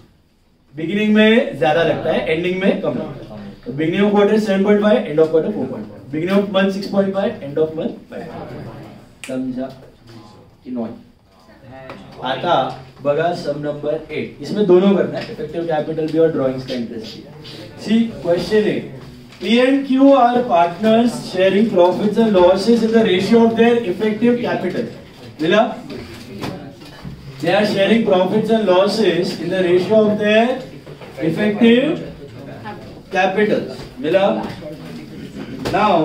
बिगिनिंग में ज्यादा लगता है, एंडिंग में कम लगता है। तो beginning of quarter 7.5, end of quarter 4.5, beginning of month 6.5, end of month 5। समझा कि नहीं? आता बघा सम नंबर 8, इसमें दोनों करना है, इफेक्टिव कैपिटल भी और ड्राइंग्स का इंटरेस्ट भी। सी question 8, P and Q are partners sharing profits and losses in the ratio of their effective capital. मिला? They are sharing profits and losses in the ratio of their effective capital. मिला? Now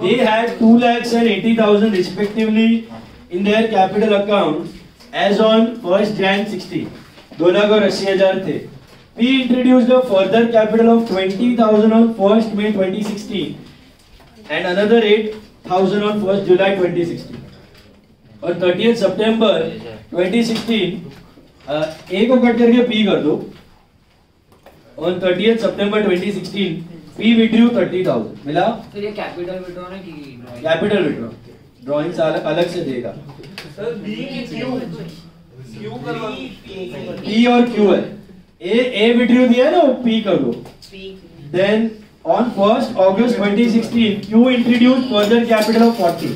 they had 2 lakhs and 80,000 respectively in their capital account as on 1st Jan 16. 2 lakh और 80,000 थे. P introduced a further capital of 20,000 on 1st May 2016 and another 8,000 on 1st July 2016. और 30th September 2016 A को cut करके P कर दो. On 30th September 2016 P withdrew 30,000. मिला? फिर ये कैपिटल विड्रॉ है कि कैपिटल विड्रॉ ड्राइंग से अलग से देगा. सर बी की क्यू करवा P और Q है. A विड्रॉ दिया है ना, P कर दो. Then on 1st August 2016 Q introduced further capital of 40.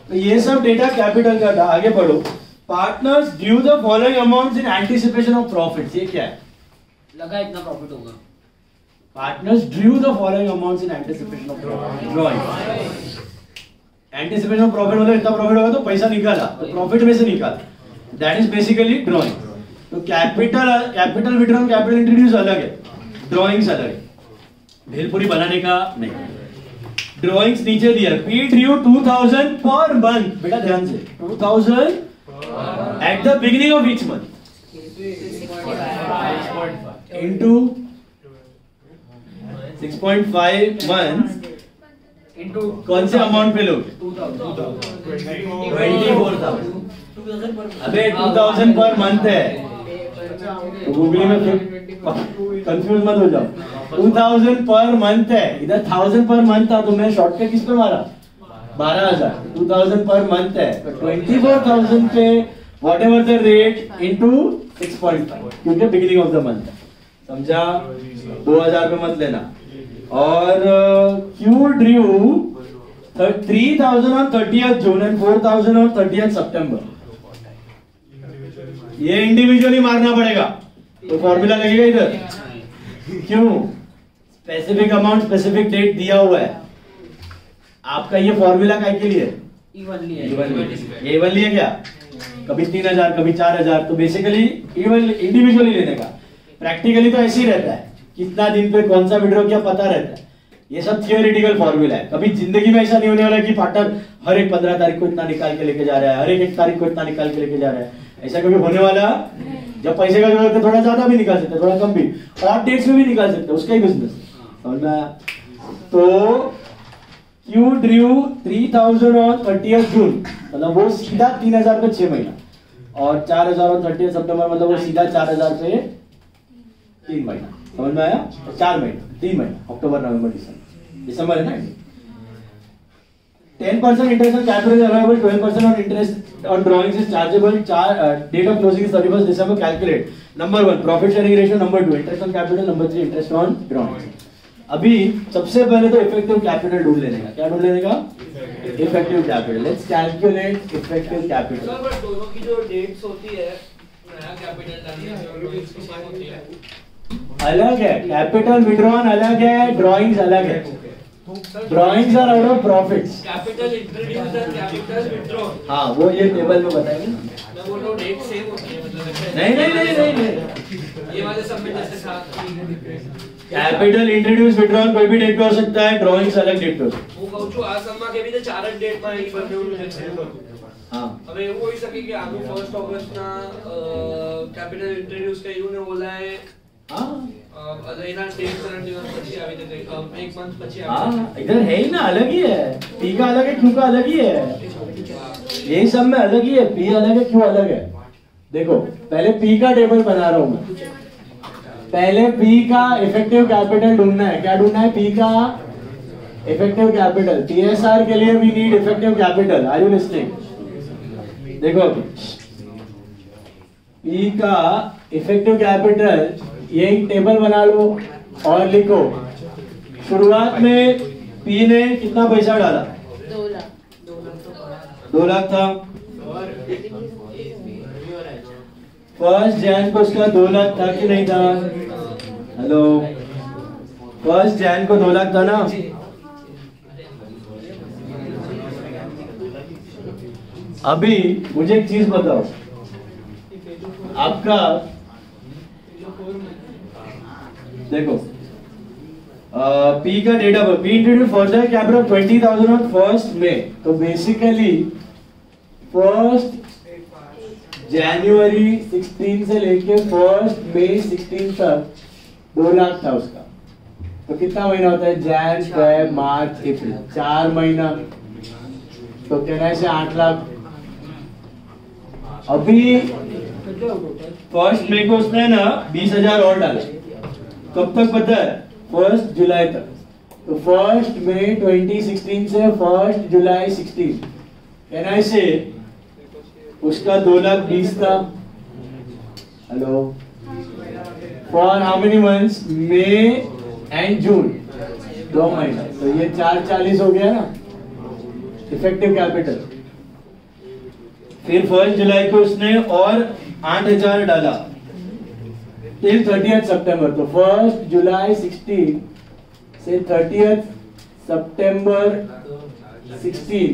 तो ये सब डेटा कैपिटल का था. आगे बढ़ो. Partners drew the following amounts in anticipation of profits. ये क्या है? लगा इतना प्रॉफिट होगा. Partners drew the following amounts in anticipation of profit. Drawing. Anticipation of profit मतलब इतना प्रॉफिट होगा तो पैसा निकाला, तो प्रॉफिट में से निकाला. That is basically drawing. तो कैपिटल विड्रॉ कैपिटल इंट्रोड्यूस अलग है, ड्राइंग्स अलग है. भेलपुरी बनाने का नहीं. ड्राइंग्स नीचे दिया. P drew 2,000 per month. बेटा ध्यान से 2,000 at the beginning of each month into 6.5 months into कौन से अमाउंट पे लोग? 24,000. अबे 2,000 पर मंथ है. तो गूगल में कंफ्यूज मत हो जाओ. 2,000 पर मंथ है, इधर 1,000 पर मंथ था तो मैं शॉर्टकट किस पे मारा? 12,000. 2,000 पर मंथ है तो 24,000 पे what ever the rate into 6.5 क्योंकि बिगिनिंग ऑफ द मंथ है. समझा? 2,000 पे मत लेना. और Q drew 3,000 on 30th June and 4,000 on 30th September. ये इंडिविजुअली मारना पड़ेगा तो फॉर्मूला लगेगा इधर. क्यों? स्पेसिफिक अमाउंट स्पेसिफिक डेट दिया हुआ है. आपका ये फॉर्मूला काय के लिए? इवनली है. इवनली है क्या? कभी 3,000 कभी 4,000. तो बेसिकली इवन इंडिविजुअली लेने का. प्रैक्टिकली तो ऐसे ही रहता है, कितना दिन पे कौन सा विड्रॉ किया पता रहता है. ये सब थियोरेटिकल फॉर्मूला है. कभी जिंदगी में ऐसा नहीं होने वाला कि पार्टनर हर एक 15 तारीख को इतना निकाल के लेके जा रहा है, हर एक 1 तारीख को इतना निकाल के लेके जा रहा है. ऐसा कभी होने वाला? जब पैसे का जरूरत है थोड़ा ज्यादा भी निकाल सकते हैं, थोड़ा कम भी, और डेट्स में भी निकाल सकते हैं. उसका ही बिजनेस. समझ में आया? तो Q drew 3,000 on 30th June मतलब वो सीधा 3,000 पे 6 महीना, और 4,000 on 30th September मतलब वो सीधा 4,000 पे 3 महीना. समझ में आया? 4 महीना 3 महीना अक्टूबर नवंबर दिसंबर है ना. 10% interest on capital is allowable, 12% on interest on drawings is chargeable. Date of closing is 31st December. Calculate. Number 1 profit sharing ratio. Number 2 interest on capital. Number 3 interest on drawings. अभी सबसे पहले तो इफेक्टिव कैपिटल ढूंढ लेने का. क्या ढूंढ लेने का? Effective capital. Let's calculate effective capital. Sir but दोनों की जो डेट्स होती है नया कैपिटल डालने और ड्राइंग्स की सेम होती है. अलग है. कैपिटल विड्रॉन अलग है, ड्राइंग्स अलग है. Drawings are out of profits. Capital introduce and capital withdraw. हाँ वो ये टेबल में बताएंगे. मैं बोल रहा हूं डेट सेम होती है मतलब. नहीं. ये वाले सब में जैसे था कैपिटल इंट्रोड्यूस विड्रॉन कोई भी डेट पे हो सकता है, ड्राइंग्स अलग डेट पे हो सकता है. હું કહું છું આ સમમાં કેવી રીતે 4 જ ડેટમાં એ બંનેનું જે છે. हाँ હવે એવું હોઈ શકે કે આનું 1st ઓગસ્ટના કેપિટલ ઇન્ટ્રોડ્યુસ કર્યું ને ઓલાએ हाँ એના ડેટ કરંટ દિવસ પછી આવી રીતે એક મંથ પછી આવી. हाँ इधर है ही ना, अलग ही है. P का अलग है, Q का अलग ही है. यही सब में अलग ही है. P अलग है, Q अलग है. देखो पहले P का टेबल बना रहा हूं मैं. पहले P का इफेक्टिव कैपिटल ढूंढना है. क्या ढूंढना है? P का इफेक्टिव कैपिटल. TSR के लिए we need effective capital. Are you listening? देखो अभी P का इफेक्टिव कैपिटल ये एक टेबल बना लो और लिखो. शुरुआत में P ने कितना पैसा डाला? 2 लाख. 2 लाख था। 1 जैन को उसका 2 लाख था कि नहीं था? हेलो, 1 जैन को 2 लाख था ना? अभी मुझे एक चीज बताओ, आपका देखो पी का डेटा पर P introduce further capital 20,000 on 1 मई। तो बेसिकली 1 जनवरी 16 से लेके 1 मई 16 तक 2 लाख था उसका। तो कितना महीना होता है? जैन, फेब, मार्च, अप्रैल, 4 महीना। तो कहना से 8 लाख। अभी 1 मई को उसने ना 20,000 और डाला। कब तक पता है? 1 जुलाई तक। तो 1 मई 2016 से 1 जुलाई 16, कहना से उसका 2,20,000 था। Hello, for how many months? May and June, 2 महीना। तो ये 440 हो गया ना इफेक्टिव कैपिटल। फिर 1 जुलाई को उसने और 8,000 डाला टिल 30th सितंबर। तो 1 जुलाई 16 से 30th सितंबर 16,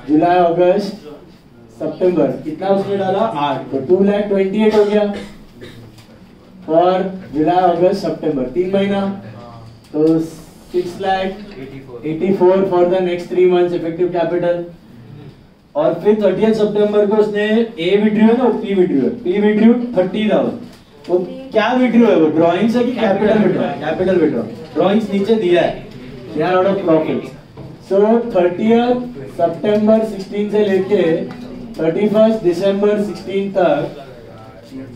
जुलाई, अगस्त, सितंबर, कितना उसने डाला? 8। तो 2,28,000 हो गया और जुलाई, अगस्त, सितंबर 3 महीना। तो 6,84,000 for the next 3 months effective capital. और फिर 30th सितंबर को उसने ए विड्रू है ना, पी विड्रू है, पी विड्रू 30,000। वो क्या विड्रू है? वो ड्राइंग्स है कि capital withdrew? Capital withdrew. Drawings नीचे दिया है, they are out of profit. So 30th सितंबर 16 से लेके 31st दिसंबर 16 तक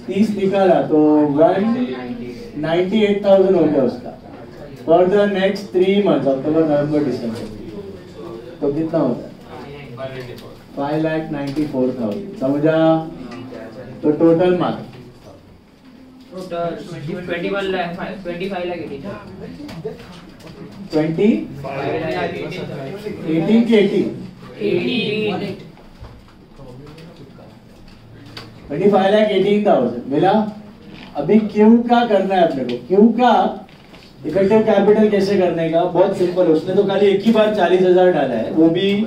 30 निकाला तो 198,000 हो गया उसका फॉर द नेक्स्ट 3 मंथ्स, अक्टूबर, नवंबर, दिसंबर। तो कितना होता है? 5,94,000। समझा? तो टोटल मार्क 25 लाख 80 20 18 की 80 25,18,000 मिला। अभी क्यू का करना है अपने को। क्यू का इफेक्टिव कैपिटल कैसे करने का? बहुत सिंपल। उसने तो खाली एक ही बार 40,000 डाला है, वो भी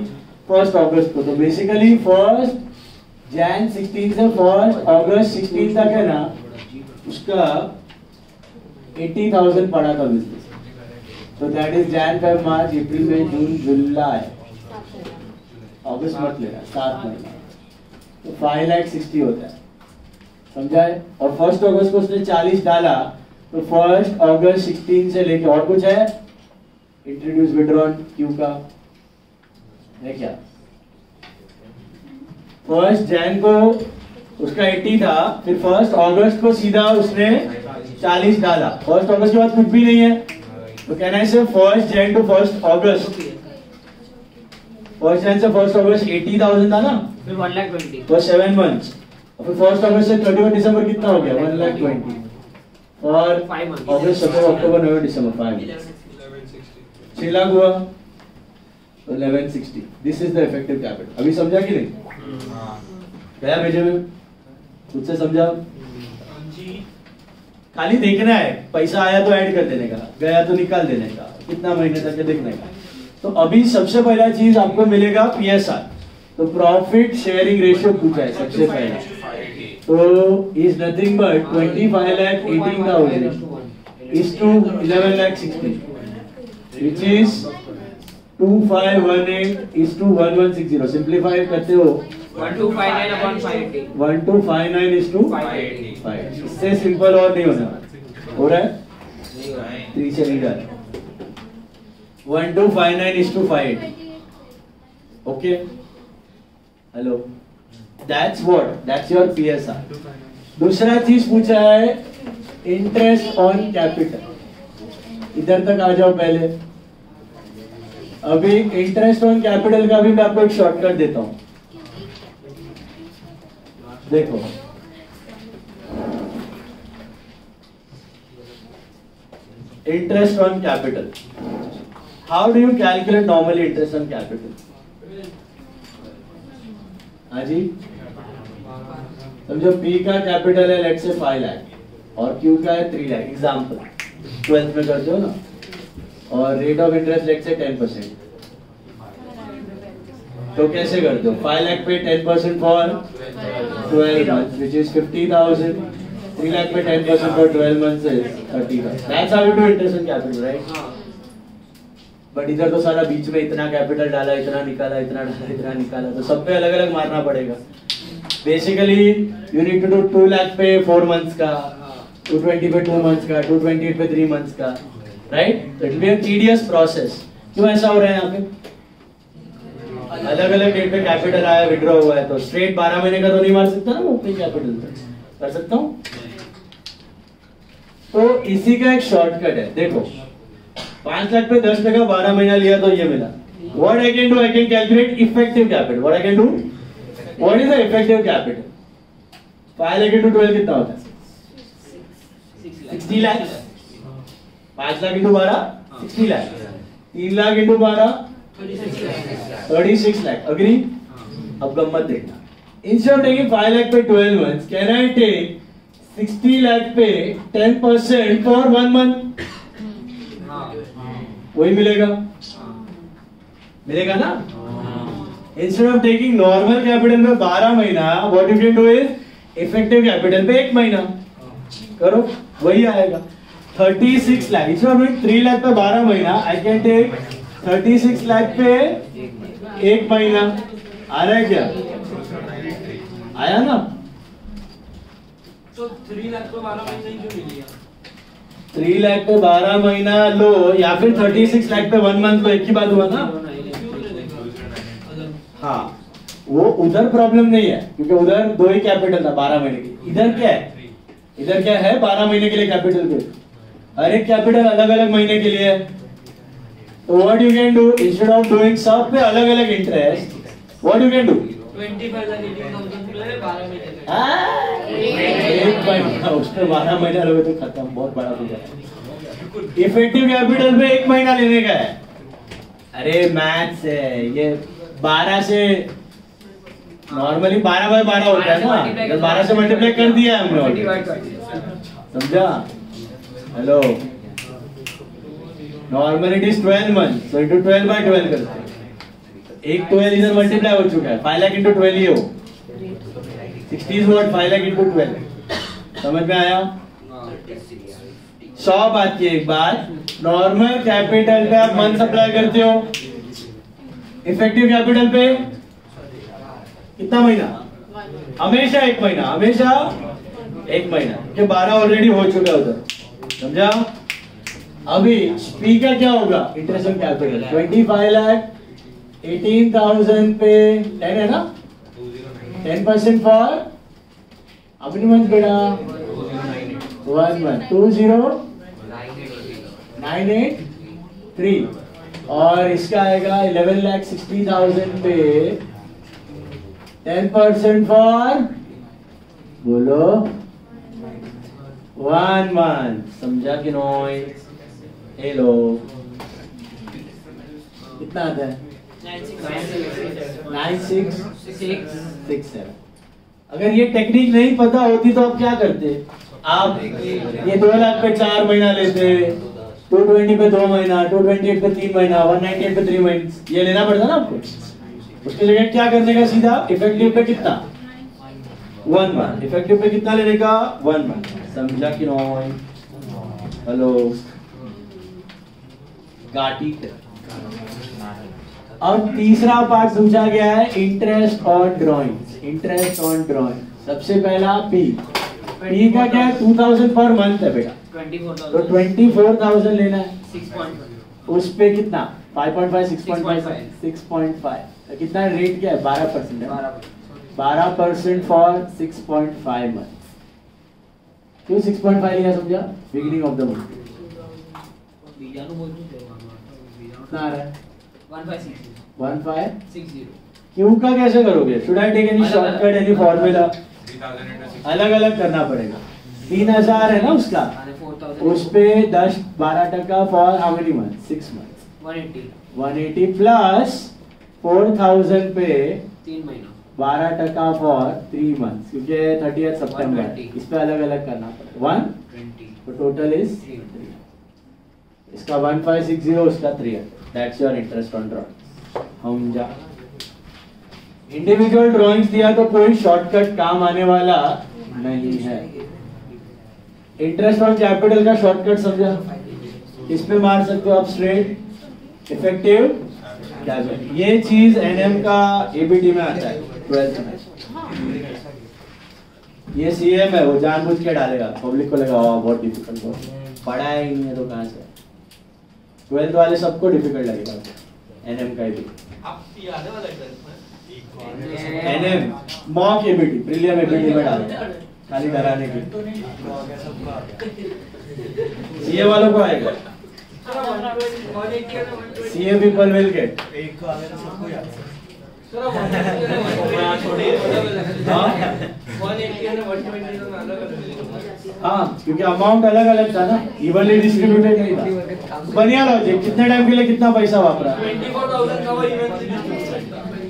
1 अगस्त को। तो बेसिकली 1 जैन 16 से 1 अगस्त 16 तक है ना, उसका 80,000 पड़ा था बिजनेस। तो दैट इज जैन, फेब, मार्च, अप्रैल, मई, जून, जुलाई, अगस्त मत लेना, 7 महीना। तो 5,60,000 होता है। समझा है? और 1 अगस्त को उसने 40 डाला, तो 1 अगस्त 16 से लेके और कुछ है? इंट्रोड्यूस विड्रॉन क्यू का है क्या? 1 जैन को उसका 80 था, फिर 1 अगस्त को सीधा उसने 40 डाला। 1 अगस्त के बाद कुछ भी नहीं है, तो कहना है सिर्फ 1 जैन टू 1 अगस्त। 1 जैन से 1 अगस्त 80,000 था ना, फिर 1,20,000 तो 7 मंथ्स। और फिर 1 अगस्त से 31 दिसंबर कितना हो गया? 1,20,000 और 5 months। अगस्त, सितंबर, अक्टूबर, नवंबर, दिसंबर 5 6 लाख हुआ। तो 1160। This is the effective capital. अभी समझा कि नहीं? गया भेजे में? खुद से समझा? खाली देखना है, पैसा आया तो ऐड कर देने का, गया तो निकाल देने का, कितना महीने तक देखने का। तो अभी सबसे पहला चीज आपको मिलेगा पीएसआर। तो प्रॉफिट शेयरिंग रेशियो पूछा है सबसे पहला। तो is nothing but 25,18,000 is to 11,60,000, which is 2518 is to 1160. Simplify करते हो 1259 upon 580 1259 is to 580 5। इससे सिंपल और नहीं होना। हो रहा है? 3 से नहीं डाल। 1259 is to 580। Okay, hello, that's what, that's your PSR. दूसरा चीज पूछा है इंटरेस्ट ऑन कैपिटल। इधर तक आ जाओ पहले। अभी इंटरेस्ट ऑन कैपिटल का भी मैं आपको एक शॉर्टकट देता हूं। देखो, interest on capital, how do you calculate normally interest on capital? हाँ जी, समझो P का कैपिटल है लेट्स से 5 लाख और Q का है 3 लाख, एग्जांपल 12th में करते हो ना, और rate of interest let's say 10%, तो कैसे करते हो? 5 लाख पे 10% for 12 months which is 50,000, 3 lakh पे 10% for 12 months is 30,000. That's how you do interest on capital, right? But इधर तो सारा बीच में इतना कैपिटल डाला, इतना निकाला, इतना डाला, इतना निकाला, तो सब पे अलग अलग मारना पड़ेगा. Basically you need to do 2 lakh पे 4 मंथ्स का, 220 पे 2 मंथ्स का, 228 पे 3 मंथ्स का, राइट? तो it will be a tedious process. क्यों ऐसा हो रहा है यहाँ पे? अलग अलग डेट पे कैपिटल आया, विड्रॉ हुआ है, तो स्ट्रेट 12 महीने का तो नहीं मार सकता ना ओपनिंग कैपिटल, कर सकता हूँ. तो इसी का एक शॉर्टकट है, देखो 5 लाख पे 10% 12 महीना लिया तो ये मिला. What I can do, I can calculate effective capital. What I can do? What is the effective capital? 5 lakh into 12 कितना होता है? 60 lakhs. 5 lakh into 12 60 lakhs. 3 lakh into 12 36 lakh. Agree? अब गम्मत देखना. Instead of taking 5 lakh पे 12 months, can I take 60 lakh पे 10% for 1 month? वही मिलेगा, मिलेगा ना? Instead of taking normal capital में 12 महीना, what you can do is effective capital पे 1 महीना करो, वही आएगा 36 लाख. इंस्टेड ऑफ 3 लाख पे 12 महीना, आई कैन टेक 36 लाख पे 1 महीना. आ रहा है क्या? आया ना? तो 3 लाख पे 12 महीने ही क्यों नहीं लिया? 3 लाख पे 12 महीना लो या फिर 36 लाख पे 1 मंथ लो, एक ही बात हुआ ना? हाँ, वो उधर प्रॉब्लम नहीं है क्योंकि उधर 2 ही कैपिटल था 12 महीने की. इधर क्या है? इधर क्या है? 12 महीने के लिए कैपिटल पे, हर एक कैपिटल अलग अलग महीने के लिए है. तो what you can do, instead of doing सब पे अलग अलग interest, what you can do, 25 lakh 18,000 पे 12 महीने एक महीना, उस पे 12 महीना लोगे तो खत्म, बहुत बड़ा हो जाएगा. इफेक्टिव कैपिटल पे 1 महीना लेने का है. अरे मैथ्स है ये. 12 से नॉर्मली 12/12 होता है ना, तो 12 से मल्टीप्लाई कर दिया हमने ऑलरेडी, समझा? Hello, normally it is 12 month, so into 12/12 करते हैं. एक 12 इधर मल्टीप्लाई हो चुका है, 5 लाख इनटू 12 ही हो 60 is what 5 lakh into 12. समझ में आया? 100 बात की एक बात, नॉर्मल कैपिटल पे आप मंथ सप्लाई करते हो, इफेक्टिव कैपिटल पे कितना महीना? हमेशा 1 महीना, हमेशा 1 महीना, कि 12 ऑलरेडी हो चुका है उधर, समझा? अभी P का क्या होगा? इंटरेस्ट ऑन कैपिटल 25 लाख 18,000 पे 10 है ना, 10% फॉर अपनी मंथ बेटा 1 month 20,983 और इसका आएगा 11,60,000 पे 10% फॉर बोलो 1 month. समझा कि नहीं? हेलो, कितना आता है? 9667. अगर ये टेक्निक नहीं पता होती तो आप क्या करते? आप ये 2 लाख पे 4 महीना लेते, 220 पे 2 महीना, 228 पे 3 महीना, 198 पे 3 महीने, ये लेना पड़ता ना आपको. उसके जगह क्या करने का? सीधा इफेक्टिव पे कितना? 1 month. इफेक्टिव पे कितना लेने का? 1 month. समझा कि नहीं? हेलो, गाटी. अब तीसरा पार्ट समझा गया है, interest on drawing. Interest on drawing सबसे पहला P का क्या है? 2000 पर मंथ है बेटा, 24,000 तो 24,000 लेना है. 6.5 उस पे कितना? 5.5 6.5 कितना रेट क्या है? 12% है. 12% फॉर 6.5 मंथ. क्यों 6.5 लिया? समझा? बिगिनिंग ऑफ द मंथ कितना आ रहा है? 1560. क्यों का कैसे करोगे? Should I take any shortcut, any formula? अलग अलग करना पड़ेगा. 3000 है ना उसका, उस पे 10-12% for how many month? 6 month. 180 plus 4000 पे 3 महीना 12% फॉर 3 months, क्योंकि 30th सितंबर इस पे अलग अलग करना पड़ेगा 120, तो टोटल इज 300. इसका 1560, उसका 300. That's your interest on drawings. हम जा इंडिविजुअल ड्राइंग्स दिया तो कोई शॉर्टकट काम आने वाला नहीं है. इंटरेस्ट ऑन कैपिटल का शॉर्टकट समझा? इस पे मार सकते हो आप स्ट्रेट इफेक्टिव कैपिटल. ये चीज एनएम का एबीटी में आता है 12th में. ये सीएम है, वो जानबूझ के डालेगा, पब्लिक को लगा बहुत डिफिकल्ट हो, पढ़ा ही नहीं है तो कहां से. 12th वाले सबको डिफिकल्ट लगेगा एनएम का एबीटी. आप याद है वाला NM mock ABT prelim ABT में डालो खाली कराने की. सीए वालों को आएगा. CA people will get. हाँ, क्योंकि अमाउंट अलग अलग था ना, इवनली डिस्ट्रीब्यूटेड नहीं था. बढ़िया लॉजिक. कितने टाइम के लिए कितना पैसा वापरा? 24,000 का वो इवेंट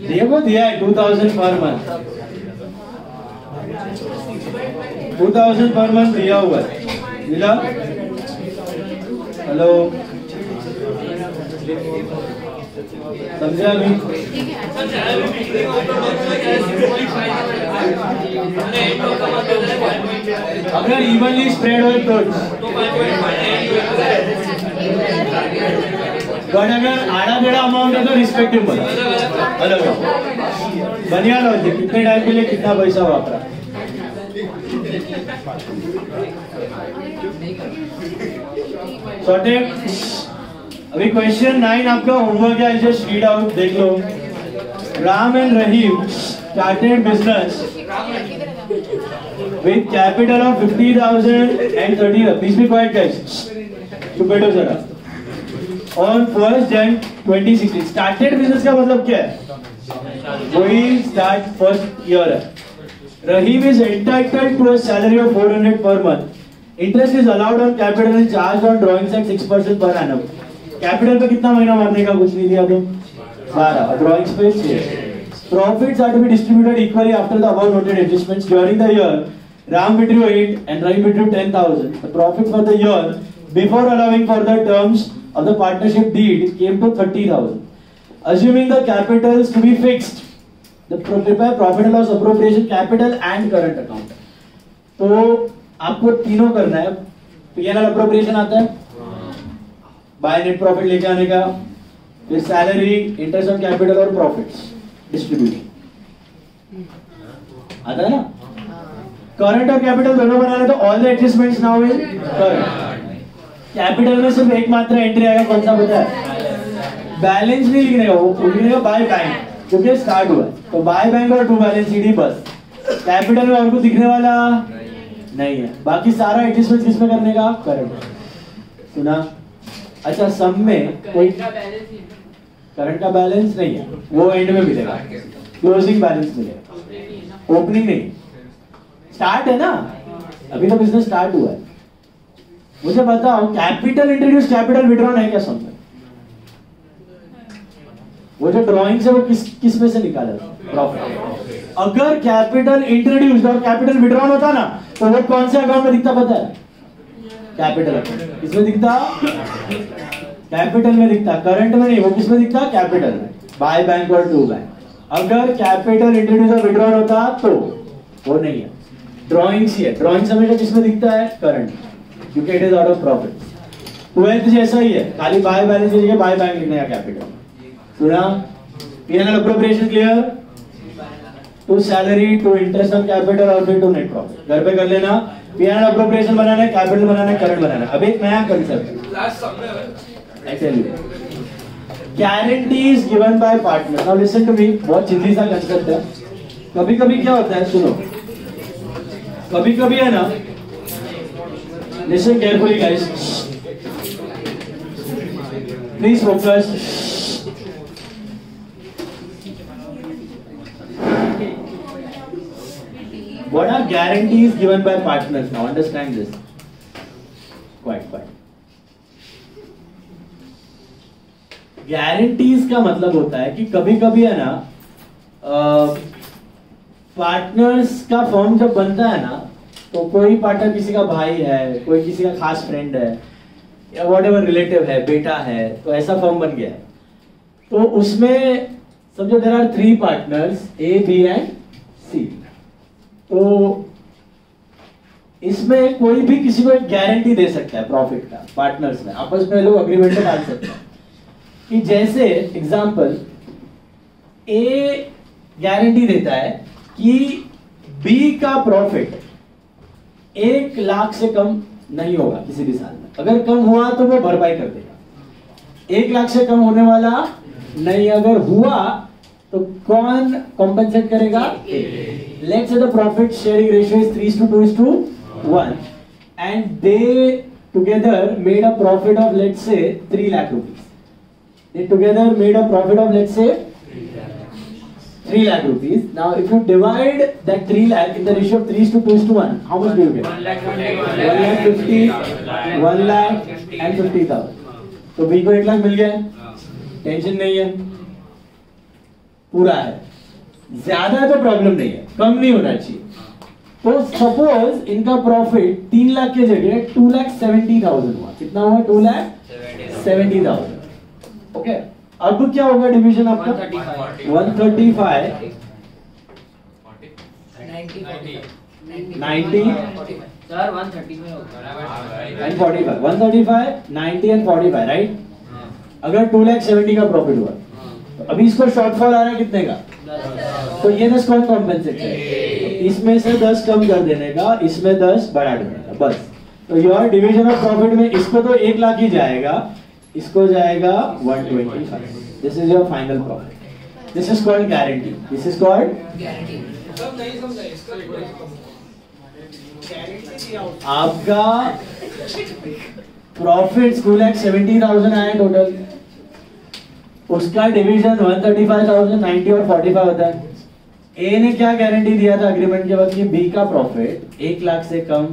देखो दिया है 2000 पर मंथ. 2000 पर मंथ दिया हुआ है. मिला? हेलो, समझा अभी? अगर इवनली स्प्रेड हो तो बट अगर आड़ा टेढ़ा अमाउंट है तो रिस्पेक्टिव अलग बढ़िया लॉजिक. कितने टाइम के लिए कितना पैसा वापरा? सॉर्टेड. अभी क्वेश्चन 9 आपका होमवर्क है, जस्ट रीड आउट, देख लो. Ram and Rahim started business with capital of 50,000 and 30. Please be quiet, guys. चुप बैठो जरा. On 1st Jan 2016 started business का मतलब क्या है? वही start first year है. Rahim is entitled to a salary of 400 per month. Interest is allowed on capital and charged on drawings at 6% per annum. Capital पे कितना महीना मारने का? कुछ नहीं दिया तो 12. Drawings पे 6. Profits are to be distributed equally after the above noted adjustments. During the year, Ram withdrew 8 and Rahim withdrew 10,000. The profit for the year before allowing for the terms of the partnership deed came to 30,000. Assuming the capitals to be fixed, the prepare profit and loss appropriation, capital and current account. तो आपको तीनों करना है. P&L appropriation आता है, bye net profit लेके आने का, फिर सैलरी, इंटरेस्ट ऑन कैपिटल और प्रॉफिट्स डिस्ट्रीब्यूशन आता है ना. करंट और कैपिटल दोनों बनाने तो all the adjustments now in current. Capital में सिर्फ एक मात्र एंट्री आएगा, कौन सा पता है? बैलेंस नहीं लिखने का, वो लिखने का बाय बैंक, क्योंकि स्टार्ट हुआ है तो बाय बैंक और टू बैलेंस शीट ही बस. कैपिटल में और कुछ दिखने वाला नहीं है. बाकी सारा एडजस्टमेंट किसमें करने का? करंट. सुना? अच्छा, सब में कोई करंट का बैलेंस नहीं है, वो एंड में मिलेगा. क्लोजिंग बैलेंस मिलेगा, ओपनिंग नहीं. स्टार्ट है ना, अभी तो बिजनेस स्टार्ट हुआ है. मुझे बताओ, कैपिटल इंट्रोड्यूस कैपिटल विड्रॉन है क्या? समझ वो जो ड्राइंग से वो किस में से निकाला? प्रॉफिट. अगर कैपिटल इंट्रोड्यूस और कैपिटल विड्रॉन होता ना तो वो कौन से अकाउंट में दिखता पता है? Capital account. किसमें दिखता? कैपिटल में दिखता, करंट में नहीं. वो किसमें दिखता? कैपिटल में, बाय बैंक और टू बैंक. अगर कैपिटल इंट्रोड्यूस और विड्रॉन होता तो वो नहीं है. ड्राइंग्स ही है. ड्राइंग्स हमेशा किसमें दिखता है? करंट, क्योंकि it is out of profit. 12th जैसा ही है, खाली बाय बैलेंस की जगह बाय बैंक लिखना है कैपिटल. सुना? P&L appropriation clear? To salary, to interest on capital और फिर टू नेट प्रॉफिट. घर पे कर लेना. P&L appropriation बनाना है, कैपिटल बनाना है, करंट बनाना है. अब एक नया concept I tell you. Guarantees given by partner. Now listen to me. बहुत चिंती सा कंसेप्ट है. कभी कभी क्या होता है, सुनो. कभी कभी है ना, listen carefully guys. Please focus. What are guarantees given by partners? Now understand this. Quite. Guarantees का मतलब होता है कि कभी कभी है ना, पार्टनर्स का फर्म जब बनता है ना, तो कोई पार्टनर किसी का भाई है, कोई किसी का खास फ्रेंड है, या व्हाटएवर रिलेटिव है, बेटा है, तो ऐसा फर्म बन गया है। तो उसमें समझो there are 3 partners A, B and C. तो इसमें कोई भी किसी को एक गारंटी दे सकता है प्रॉफिट का, पार्टनर्स में आपस में लोग अग्रीमेंट में डाल सकते हैं कि जैसे एग्जांपल ए गारंटी देता है कि बी का प्रॉफिट 1 लाख से कम नहीं होगा किसी भी साल में, अगर कम हुआ तो वो भरपाई कर देगा। 1 लाख से कम होने वाला नहीं, अगर हुआ तो कौन कॉम्पेंसेट करेगा? Let's say the profit sharing ratio is 3:2:1 and they together made a profit of let's say 3 lakh rupees. They together made a profit of let's say 3 lakh rupees. Now if you divide that 3 lakh in the ratio of 3:2:1, how much do you get? 1,50,000, 1,50,000. तो B को 1 लाख मिल गया, tension नहीं है, पूरा है। ज्यादा तो problem नहीं है, कम नहीं होना चाहिए। तो सपोज इनका प्रॉफिट 3 लाख के जगह 2,70,000 हुआ। कितना हुआ? 2,70,000। ओके, अब क्या होगा डिवीजन आपका? 135 90 सर 135 होगा एंड 45, 135 90 एंड 45, राइट? अगर 2,70,000 का प्रॉफिट हुआ तो अभी इसको शॉर्टफॉल आ रहा है कितने का? तो ये 10 कौन कॉम्पेंसेट करेगा? इसमें से 10 कम कर देने का, इसमें 10 बढ़ा देने का, बस। तो योर डिवीजन ऑफ प्रॉफिट में इसको तो 1 लाख ही जाएगा, इसको जाएगा 125। This is your final profit. This is called guarantee. This is called guarantee. आपका प्रॉफिट 2,70,000 आया टोटल, उसका डिवीजन 135,000, 90 और 45 होता है। ए ने क्या गारंटी दिया था अग्रीमेंट के बाद कि बी का प्रॉफिट 1 लाख से कम,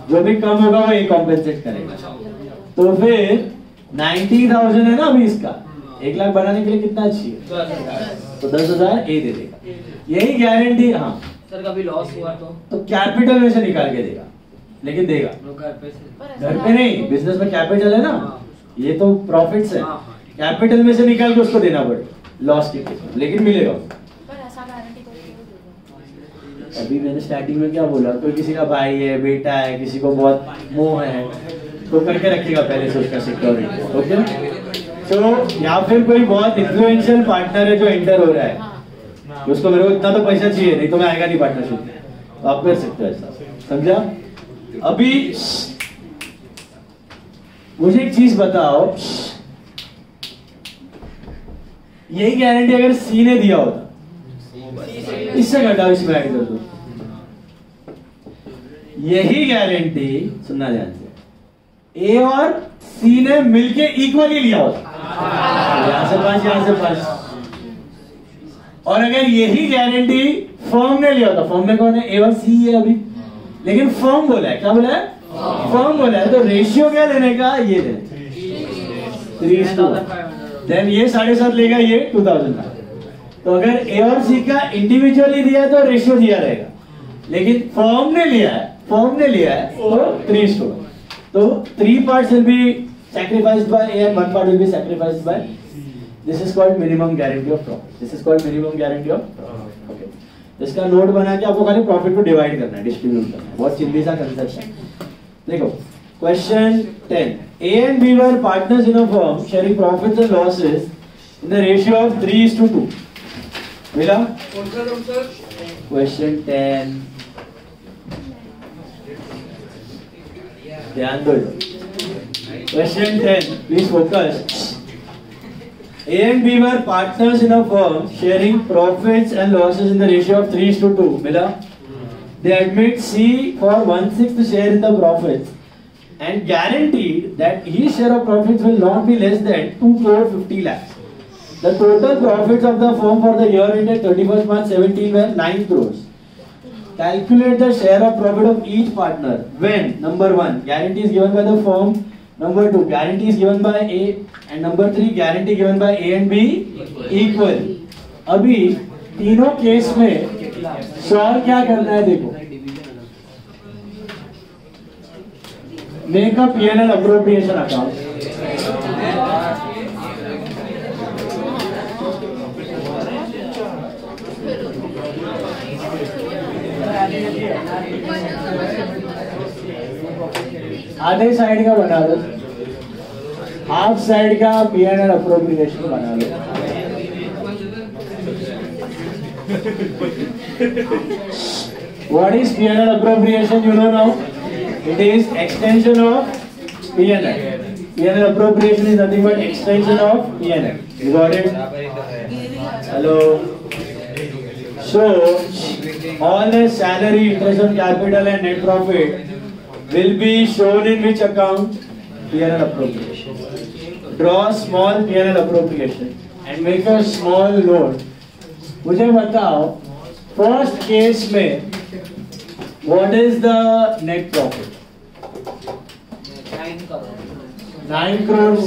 जो भी कम होगा वो ए कॉम्पेंसेट करेगा। तो फिर 90,000 है ना अभी इसका, 1 लाख बनाने के लिए कितना चाहिए? तो 10,000 ए दे देगा। यही गारंटी। हाँ सर, कभी लॉस हुआ तो कैपिटल में से निकाल के देगा, लेकिन देगा घर पे नहीं। बिजनेस में कैपिटल है ना, ये तो प्रॉफिट्स है, कैपिटल में से निकाल के उसको देना पड़ेगा लॉस के केस में, लेकिन मिलेगा। अभी मैंने स्टार्टिंग में क्या बोला, कोई किसी का भाई है, बेटा है, किसी को बहुत मोह है, तो करके रखेगा पहले से उसका सिक्योरिटी। ओके, तो या फिर कोई बहुत इन्फ्लुएंशियल पार्टनर है जो एंटर हो रहा है, उसको मेरे को इतना तो पैसा चाहिए, नहीं तो मैं आएगा नहीं पार्टनरशिप में, तो आप कर सकते हो ऐसा, समझा? अभी मुझे एक चीज बताओ, यही गारंटी अगर सी ने दिया होता, इससे घटाओ, इसमें ऐड कर दो, यही गारंटी सुनना ध्यान से, ए और सी ने मिलके इक्वली लिया होता, यहां से 5, यहां से 5। और अगर यही गारंटी फर्म ने लिया होता, फर्म में कौन है? ए और सी है अभी, लेकिन फर्म बोला है, क्या बोला है? फर्म बोला है, तो रेशियो क्या लेने का? ये लेने 3:1। देन ये 7.5 लेगा, ये 2,000 का। तो अगर ए और सी का इंडिविजुअली दिया है तो रेशियो दिया रहेगा, लेकिन फर्म ने लिया है तो 3:1। तो 3 parts will be sacrificed by A and 1 part will be sacrificed by. This is called minimum guarantee of profit. This is called minimum guarantee of profit. Okay. इसका नोट बना के आपको खाली प्रॉफिट को डिवाइड करना है, डिस्ट्रीब्यूट करना है। बहुत चिल्ली सा कंसेप्ट है। देखो question 10, A and B were partners in a firm sharing profits and losses in the ratio of 3:2. मिला? क्वेश्चन 10, ध्यान दो। Question 10, please focus. A and B were partners in a firm sharing profits and losses in the ratio of 3:2. मिला? They admit C for 1/6 share in the profits and guaranteed that his share of profits will not be less than 2,50 lakhs. The total profits of the firm for the year ended 31st March 17 were 9 crores. Calculate the share of profit of each partner when number 1 guarantee is given by the firm, number 2 guarantee is given by A, and number 3 guarantee given by A and B equal. अभी तीनों case में सो और क्या करना है देखो, make a P&L appropriation account. आधे side का बना दो, हाफ साइड का P&L appropriation बना लो. What is P&L appropriation? You know now? It is extension of P&L. P&L appropriation is nothing but extension of P&L. You got it? Hello. So all the salary, interest on capital and net profit will be shown in which account? P&L appropriation. Draw small P&L appropriation and make a small note. मुझे बताओ first case में what is the net profit? 9 crore.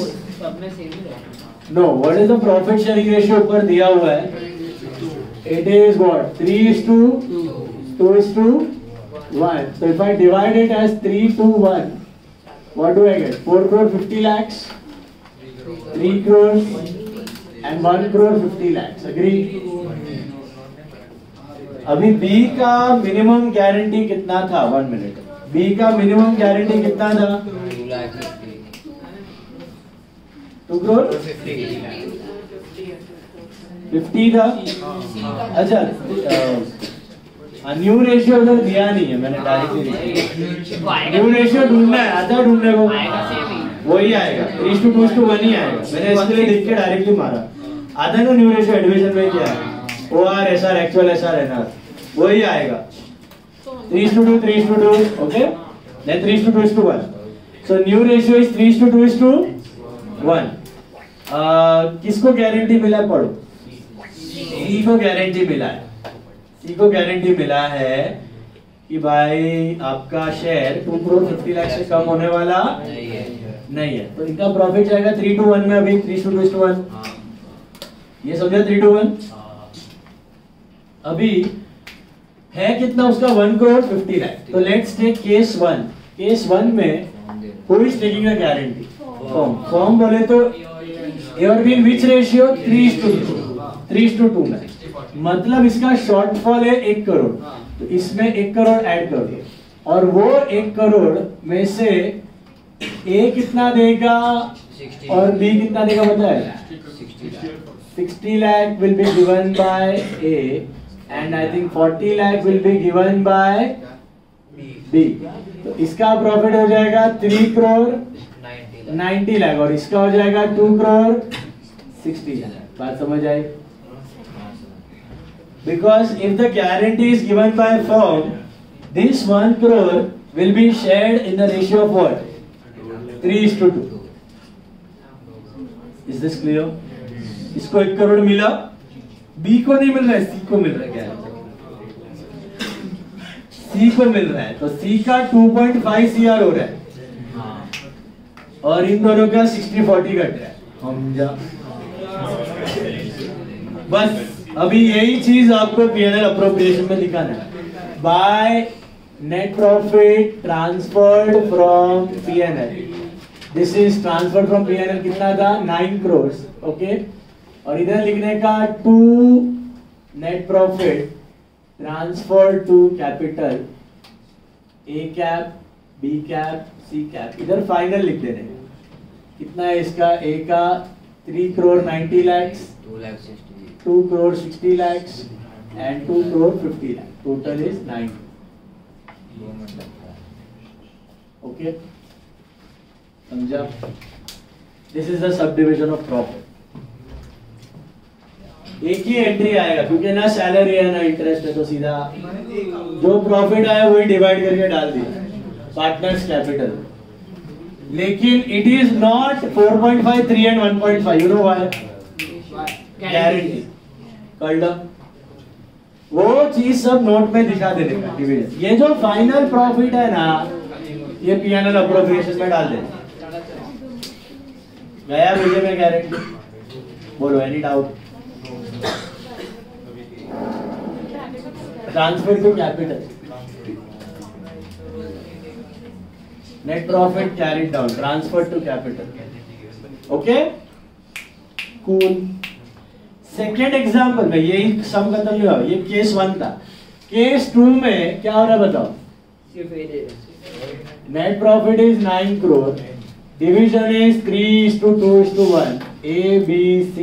No, what is the profit sharing ratio ऊपर दिया हुआ है? It is what? 3:2:1. So if I divide it as 3:1, what do I get? 4 crore 50 lakhs, 3 crore and 1 crore 50 lakhs. Agree? अभी B का minimum guarantee कितना था? 1 minute. B का minimum guarantee कितना था? 2 करोड़ 50 था. अच्छा, न्यू रेशियो उधर दिया नहीं है, मैंने डायरेक्टली न्यू रेशियो ढूंढना है. आता ढूंढने को वही आएगा, 3:2:1 ही आएगा. मैंने इसके लिए लिख के डायरेक्टली मारा. आता है ना न्यू रेशियो एडमिशन में क्या है? OR/SR एक्चुअल SR NR वही आएगा. 3:2, 3:2, okay? Then 3:2:1. So new ratio is 3:2:1. किसको गारंटी मिला? पढ़ो. C को गारंटी मिला है. C को गारंटी मिला है कि भाई आपका शेयर 2 करोड़ 50 लाख से कम होने वाला नहीं है. तो इनका प्रॉफिट जाएगा 3:1 में. अभी 3:2:1 ये समझा? 3:1 अभी है कितना उसका? 1 करोड़ 50 लाख. तो लेट्स टेक केस 1. केस 1 में who is taking the guarantee? Form बोले तो योर बीन विच रेशियो? 3:2 में. मतलब इसका शॉर्टफॉल है 1 करोड़. तो इसमें 1 करोड़ ऐड कर दो और वो 1 करोड़ में से ए कितना देगा और बी कितना देगा पता है? 60 lakh will be given by A and I think 40 lakh will be given by B. तो इसका प्रॉफिट हो जाएगा 3 करोड़ 90 लाख और इसका हो जाएगा 2 करोड़ 60 लाख. बात समझ आई? Because if the guarantee is given by firm, this 1 crore will be shared in the ratio of what? 3:2. Is this clear? इसको 1 करोड़ मिला, बी को नहीं मिल रहा है, सी को मिल रहा है. सी को मिल रहा है तो सी का 2.5 CR हो रहा है और इन दोनों का 60-40 कट रहा है. समझा? बस अभी यही चीज आपको P&L अप्रोप्रिएशन में दिखाना है. Bye net profit transferred from P&L. This is transferred from P&L. कितना था? 9 करोड़. ओके. और इधर लिखने का 2 net profit transfer to capital A cap B cap C cap. इधर फाइनल लिख देने. कितना है इसका? A का 3 crore 90 lakhs, 2 crore 60 lakhs and 2 crore 50 lakhs. Total is 9. Okay? समझा? This is the subdivision of profit. एक ही एंट्री आएगा क्योंकि ना सैलरी है ना इंटरेस्ट है, तो सीधा जो प्रॉफिट आया वही डिवाइड करके डाल दिया पार्टनर्स कैपिटल. लेकिन it is not 4.5, 3 and 1.5. You know why? Guarantee. Called वो चीज सब नोट में दिखा देने का डिवीजन. ये जो फाइनल प्रॉफिट है ना, ये P&L अप्रोप्रिएशन में डाल देना. गया मुझे में गारंटी. बोलो any doubt? Transfer to capital, net profit carried down, transfer to capital. Okay cool. Second example में यही सम खत्म नहीं हुआ, ये केस 1 था। केस 2 में क्या हो रहा है बताओ? Net profit is 9 crore, division is 3:2:1, A, B, C,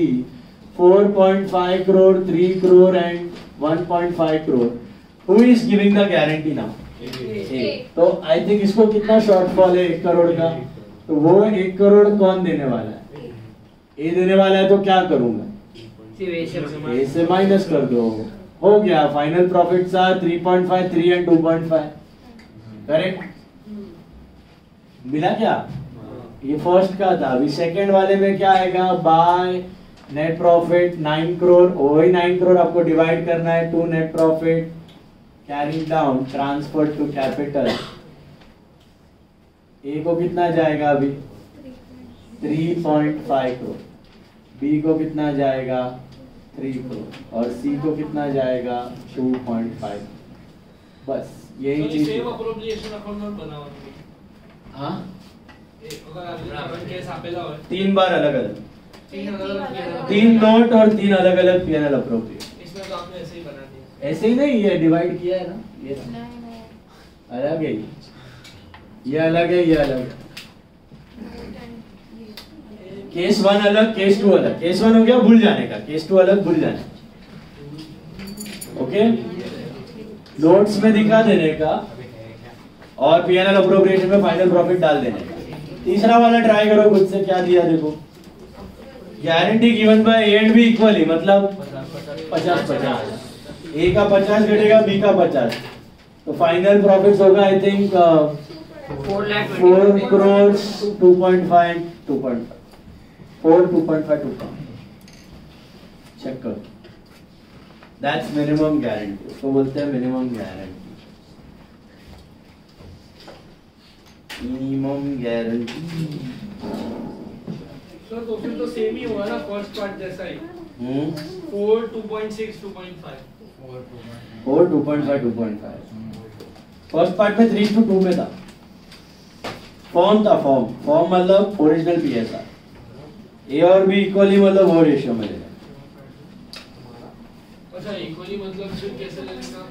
4.5 crore, 3 crore and 1.5 crore. Who is giving the guarantee now? A. तो आई थिंक इसको कितना शॉर्टफॉल है 1 करोड़ का, तो वो 1 करोड़ कौन देने वाला है? A देने वाला है। तो क्या करूंगा? A से माइनस कर दो, हो गया। Final profits are 3.5, 3 and 2.5। Correct? मिला क्या? ये फर्स्ट का था। अभी सेकंड वाले में क्या आएगा? बाय नेट प्रॉफिट 9 crore, वही 9 crore आपको डिवाइड करना है to net profit carry down, transfer to capital. A को कितना जाएगा अभी? 3.5 crore, बी को कितना जाएगा? 3 crore, और सी को कितना जाएगा? 2.5। बस यही चीज। सेम अप्रोप्रिएशन अकाउंट बनाओ। हाँ, अपन केस आपेला हो 3 बार अलग अलग, 3 3 नोट और 3 अलग अलग पीएनएल अप्रोप्रिएशन। इसमें तो आपने ऐसे ही बना दिया। ऐसे ही नहीं, ये डिवाइड किया है ना, ये अलग है, ये अलग है, ये अलग है। केस 1 अलग, केस 2 अलग। केस 1 हो गया भूल जाने का, केस 2 अलग भूल जाने का। ओके, नोट्स में दिखा देने का और पीएनएल अप्रोप्रिएशन में फाइनल प्रॉफिट डाल देने का। तीसरा वाला ट्राई करो खुद से, क्या दिया देखो। Guarantee given by A and be equally, मतलब 50-50। ए का 50 घटेगा, बी का 50, तो फाइनल प्रॉफिट्स होगा आई थिंक 4 crore 2.5, 4, 2.5, 2.5। चेक करो, दैट्स मिनिमम गारंटी, उसको बोलते हैं minimum guarantee. Minimum guarantee sir तो फिर तो सेम ही होगा ना, फर्स्ट पार्ट जैसा ही। 4, 2.6, 2.5। 4, 2.5, 2.5। फर्स्ट पार्ट में 3:2 में था। फॉर्म था, फॉर्म मतलब ओरिजिनल पीएसआर। ए और बी इक्वली मतलब वो रेशियो में लेगा। अच्छा इक्वली मतलब फिर कैसे लेगा?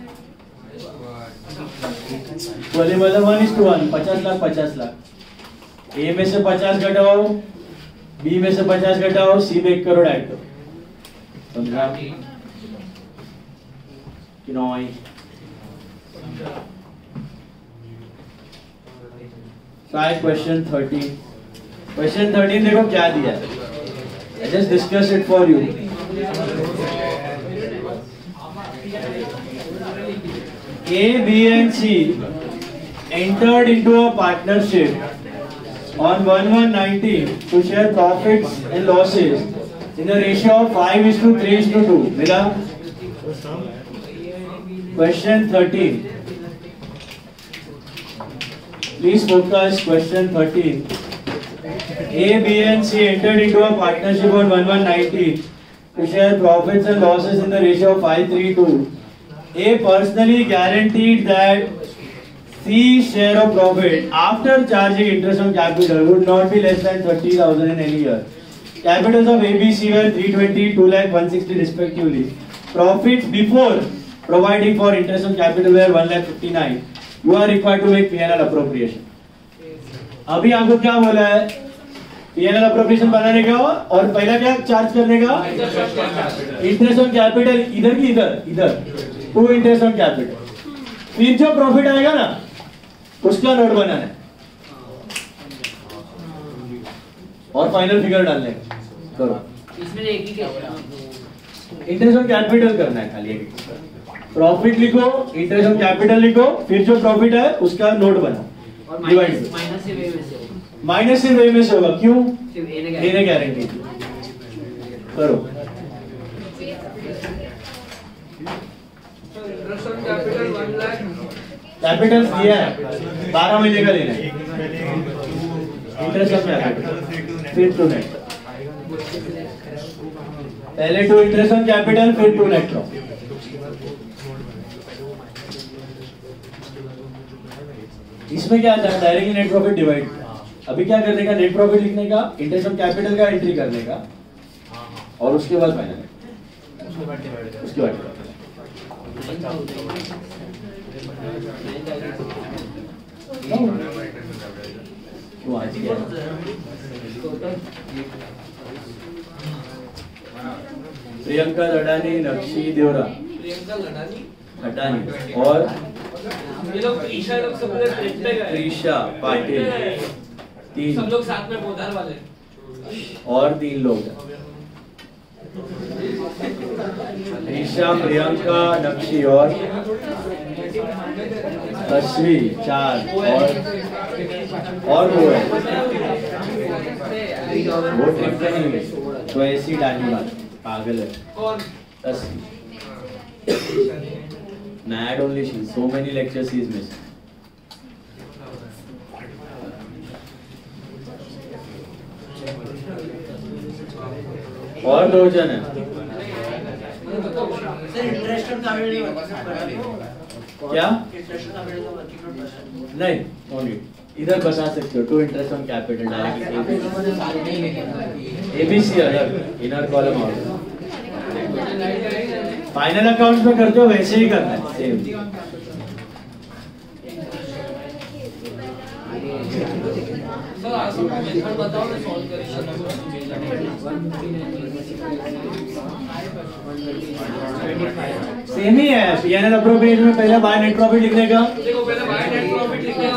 इक्वली मतलब 1:1, 50 लाख 50 लाख। ए में से 50 घटाओ, बी में से 50 घटाओ, सी में 1 करोड़ ऐड करो। समझा कि नहीं? Try question 13। क्वेश्चन 13 देखो क्या दिया है। I just discuss it for you. A, B and C entered into a partnership on 1/1/19 to share profits and losses in the ratio of 5:3:2. मिला? Question 13. Please focus. Question 13. A, B and C entered into a partnership on 1/1/19 to share profits and losses in the ratio of 5:3:2. A personally guaranteed that C's share of profit after charging interest on capital would not be less than 30,000 in any year. Capitals of A, B, C were 320, 2,00,000, 160 respectively. Profits before providing for interest on capital were 1,59,000. You are required to make P&L appropriation. अभी आपको क्या बोला है? P&L appropriation बनाने का और पहला क्या चार्ज करने का? Interest on capital. इधर की इधर टू इंटरेस्ट ऑन कैपिटल। फिर जो प्रॉफिट आएगा ना उसका नोट बनाना है और फाइनल फिगर डालने का। करो, इसमें एक ही क्या इंटरेस्ट ऑन कैपिटल करना है खाली। प्रॉफिट लिखो, इंटरेस्ट ऑन कैपिटल लिखो, फिर जो प्रॉफिट है उसका नोट बनाओ। और डिवाइड माइनस से वे में से माइनस से वे में से होगा। क्यों? सिर्फ ए ने गारंटी करो। Interest on capital 1 lakh. Capital दिया है, 12 महीने का लेना है इंटरेस्ट ऑन कैपिटल, फिर टू नेट। पहले टू इंटरेस्ट ऑन कैपिटल, फिर टू नेट प्रॉफिट। इसमें क्या आता है, डायरेक्टली नेट प्रॉफिट डिवाइड। अभी क्या करने का, नेट प्रॉफिट लिखने का, इंटरेस्ट ऑन कैपिटल का एंट्री करने का, और उसके बाद फाइनल, उसके बाद वो आज क्या प्रियंका लडानी, नक्शी देवरा, प्रियंका लडानी और ये लोग ईशा लोग सब लोग ट्रिप पे गए, त्रिशा पाटिल, तीन सब लोग साथ में पोदार वाले और 3 लोग, त्रिशा, प्रियंका, नक्शी और तस्वी, 4 और वो है, वो ट्रिप पे नहीं है तो ऐसी डाली बात, पागल है कौन? तस्वी, mad only she, so many lectures she is missing. और 2 जन है, क्या नहीं, ओनली इधर बता सकते हो, to interest on capital directly, ABC अलग, इनर कॉलम और फाइनल अकाउंट में करते हो वैसे ही करना है सेम। सर आप मेथड बताओ ना सॉल्व करेंगे। सेम ही है, पीएनएल अप्रोप्रिएशन में पहले बाय नेट प्रॉफिट लिखने का, देखो पहले बाय नेट प्रॉफिट लिखने का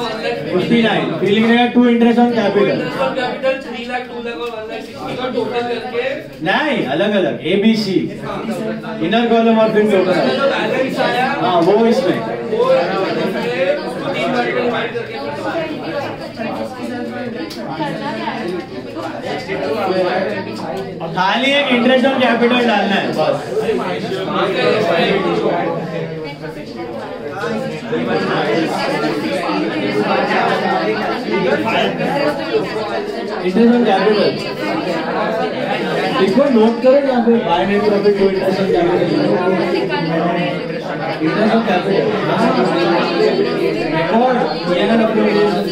59, फिर लिखने का to interest on capital, capital 3 lakh 2 lakh और 1 लाख 60 का टोटल करके नहीं अलग अलग एबीसी, इनर कॉलम और फिर टोटल, जो बैलेंस आया हाँ वो इसमें, वो 3 बार डिवाइड करके खाली एक इंटरेस्ट ऑन कैपिटल डालना है बस। इंटरेस्ट ऑन कैपिटल देखो, नोट करो यहाँ पे, by net profit to interest on capital, interest on capital record PNL appropriation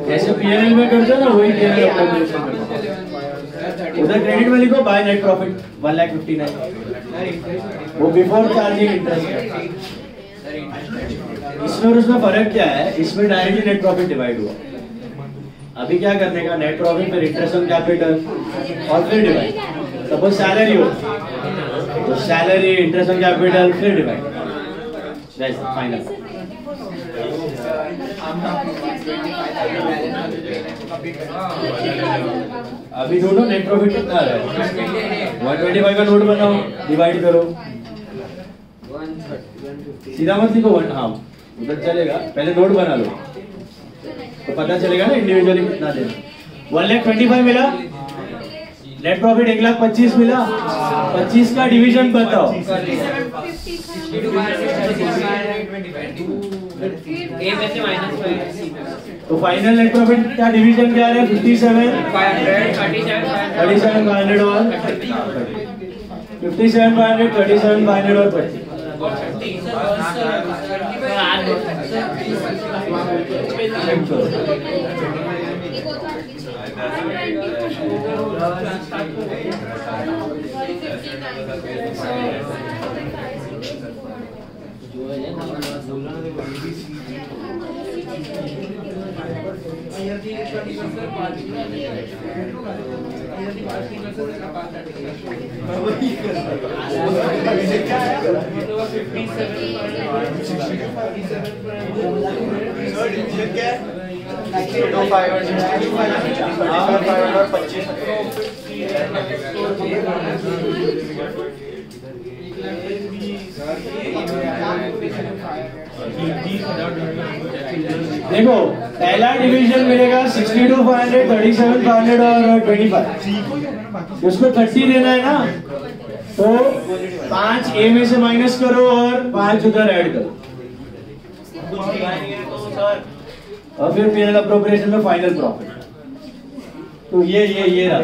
जैसे पीएनएल में करते हो ना वही पीएनएल अप्रोप्रिएशन में, उधर क्रेडिट में लिखो बाय नेट प्रॉफिट 1,59,000, वो बिफोर चार्जिंग इंटरेस्ट है। इसमें और उसमें फर्क क्या है, इसमें डायरेक्टली नेट प्रॉफिट डिवाइड हुआ, अभी क्या करने का, नेट प्रॉफिट फिर इंटरेस्ट ऑन कैपिटल और फिर डिवाइड। सपोज सैलरी हो तो सैलरी, इंटरेस्ट ऑन कैपिटल फिर डिवाइड, फाइनल। अभी दोनों नेट प्रॉफिट कितना आ रहा है, 125 का नोट बनाओ, डिवाइड करो, सीधा मत लिखो 1, हाँ उधर चलेगा, पहले नोट बना लो तो पता चलेगा ना इंडिविजुअली कितना देना। 1,25,000 मिला, नेट प्रॉफिट 1,25,000 मिला, 25 का डिवीजन बताओ, तो फाइनल नेट प्रॉफिट का डिवीजन क्या है, 57,500 37,500 और 57,500 37,500 और 25। देखो पहला डिवीजन मिलेगा 62,500 37,500 और 25, उसको 30 देना है ना, तो 5 ए में से माइनस करो और 5 उधर ऐड करो, और फिर पीएनएल अप्रोप्रिएशन में फाइनल प्रॉफिट। तो ये रहा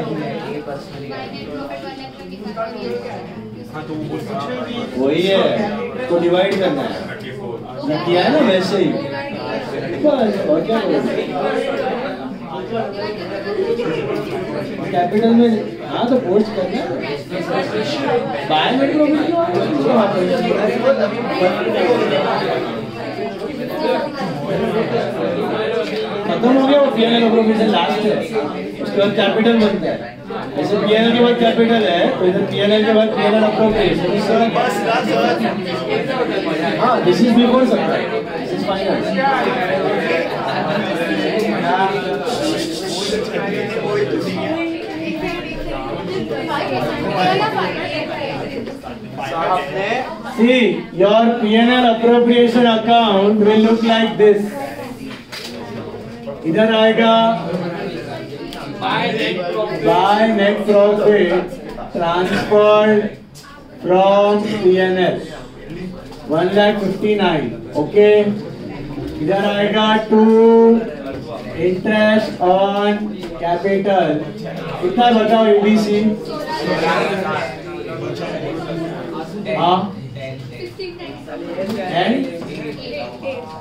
वही है, तो डिवाइड करना है, किया है ना वैसे ही बस। और क्या कैपिटल में, हाँ तो पोस्ट करना है बायोमेट्रिक खत्म हो गया वो पीएनएल अप्रोप्रिएशन लास्ट है, उसके बाद कैपिटल बनता है। ऐसे पीएनएल के बाद कैपिटल है तो इधर पीएनएल के बाद पीएनएल अप्रोप्रिएशन। हाँ this is before supply, this is final. See, your P&L appropriation account will look like this. इधर आएगा by net profit transferred from P&L 1,59,000. Okay. इधर आएगा to interest on capital. कितना बताओ ABC? हाँ and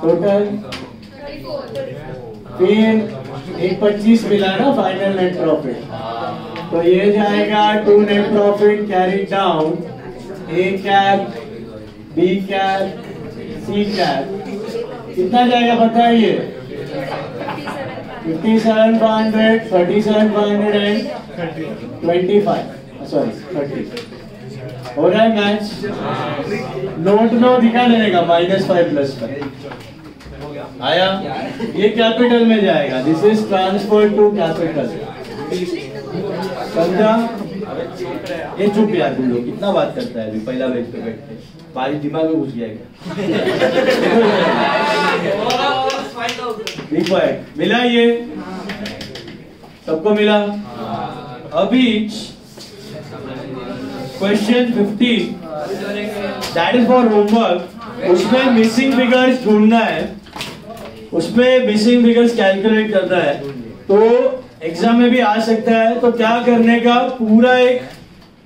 total फिर 125 मिला ना फाइनल नेट प्रॉफिट, तो ये जाएगा to net profit carry down A cap B cap C cap. कितना जाएगा बताइए? 57,500, 37,500 and 25, सॉरी 30। हो रहा है मैच? नोट नो दिखा देने का -5 +5 आया, ये कैपिटल में जाएगा। This is transfer to capital. समझा? ये चुप यार तुम लोग, कितना बात करता है अभी पहला बेंच पे बैठ के, बारी दिमाग में घुस गया क्या? मिला ये सबको मिला? अभी question 15 that is for homework, उसमें मिसिंग फिगर्स ढूंढना है, उसमें मिसिंग फिगर्स कैलकुलेट करना है। तो एग्जाम में भी आ सकता है, तो क्या करने का, पूरा एक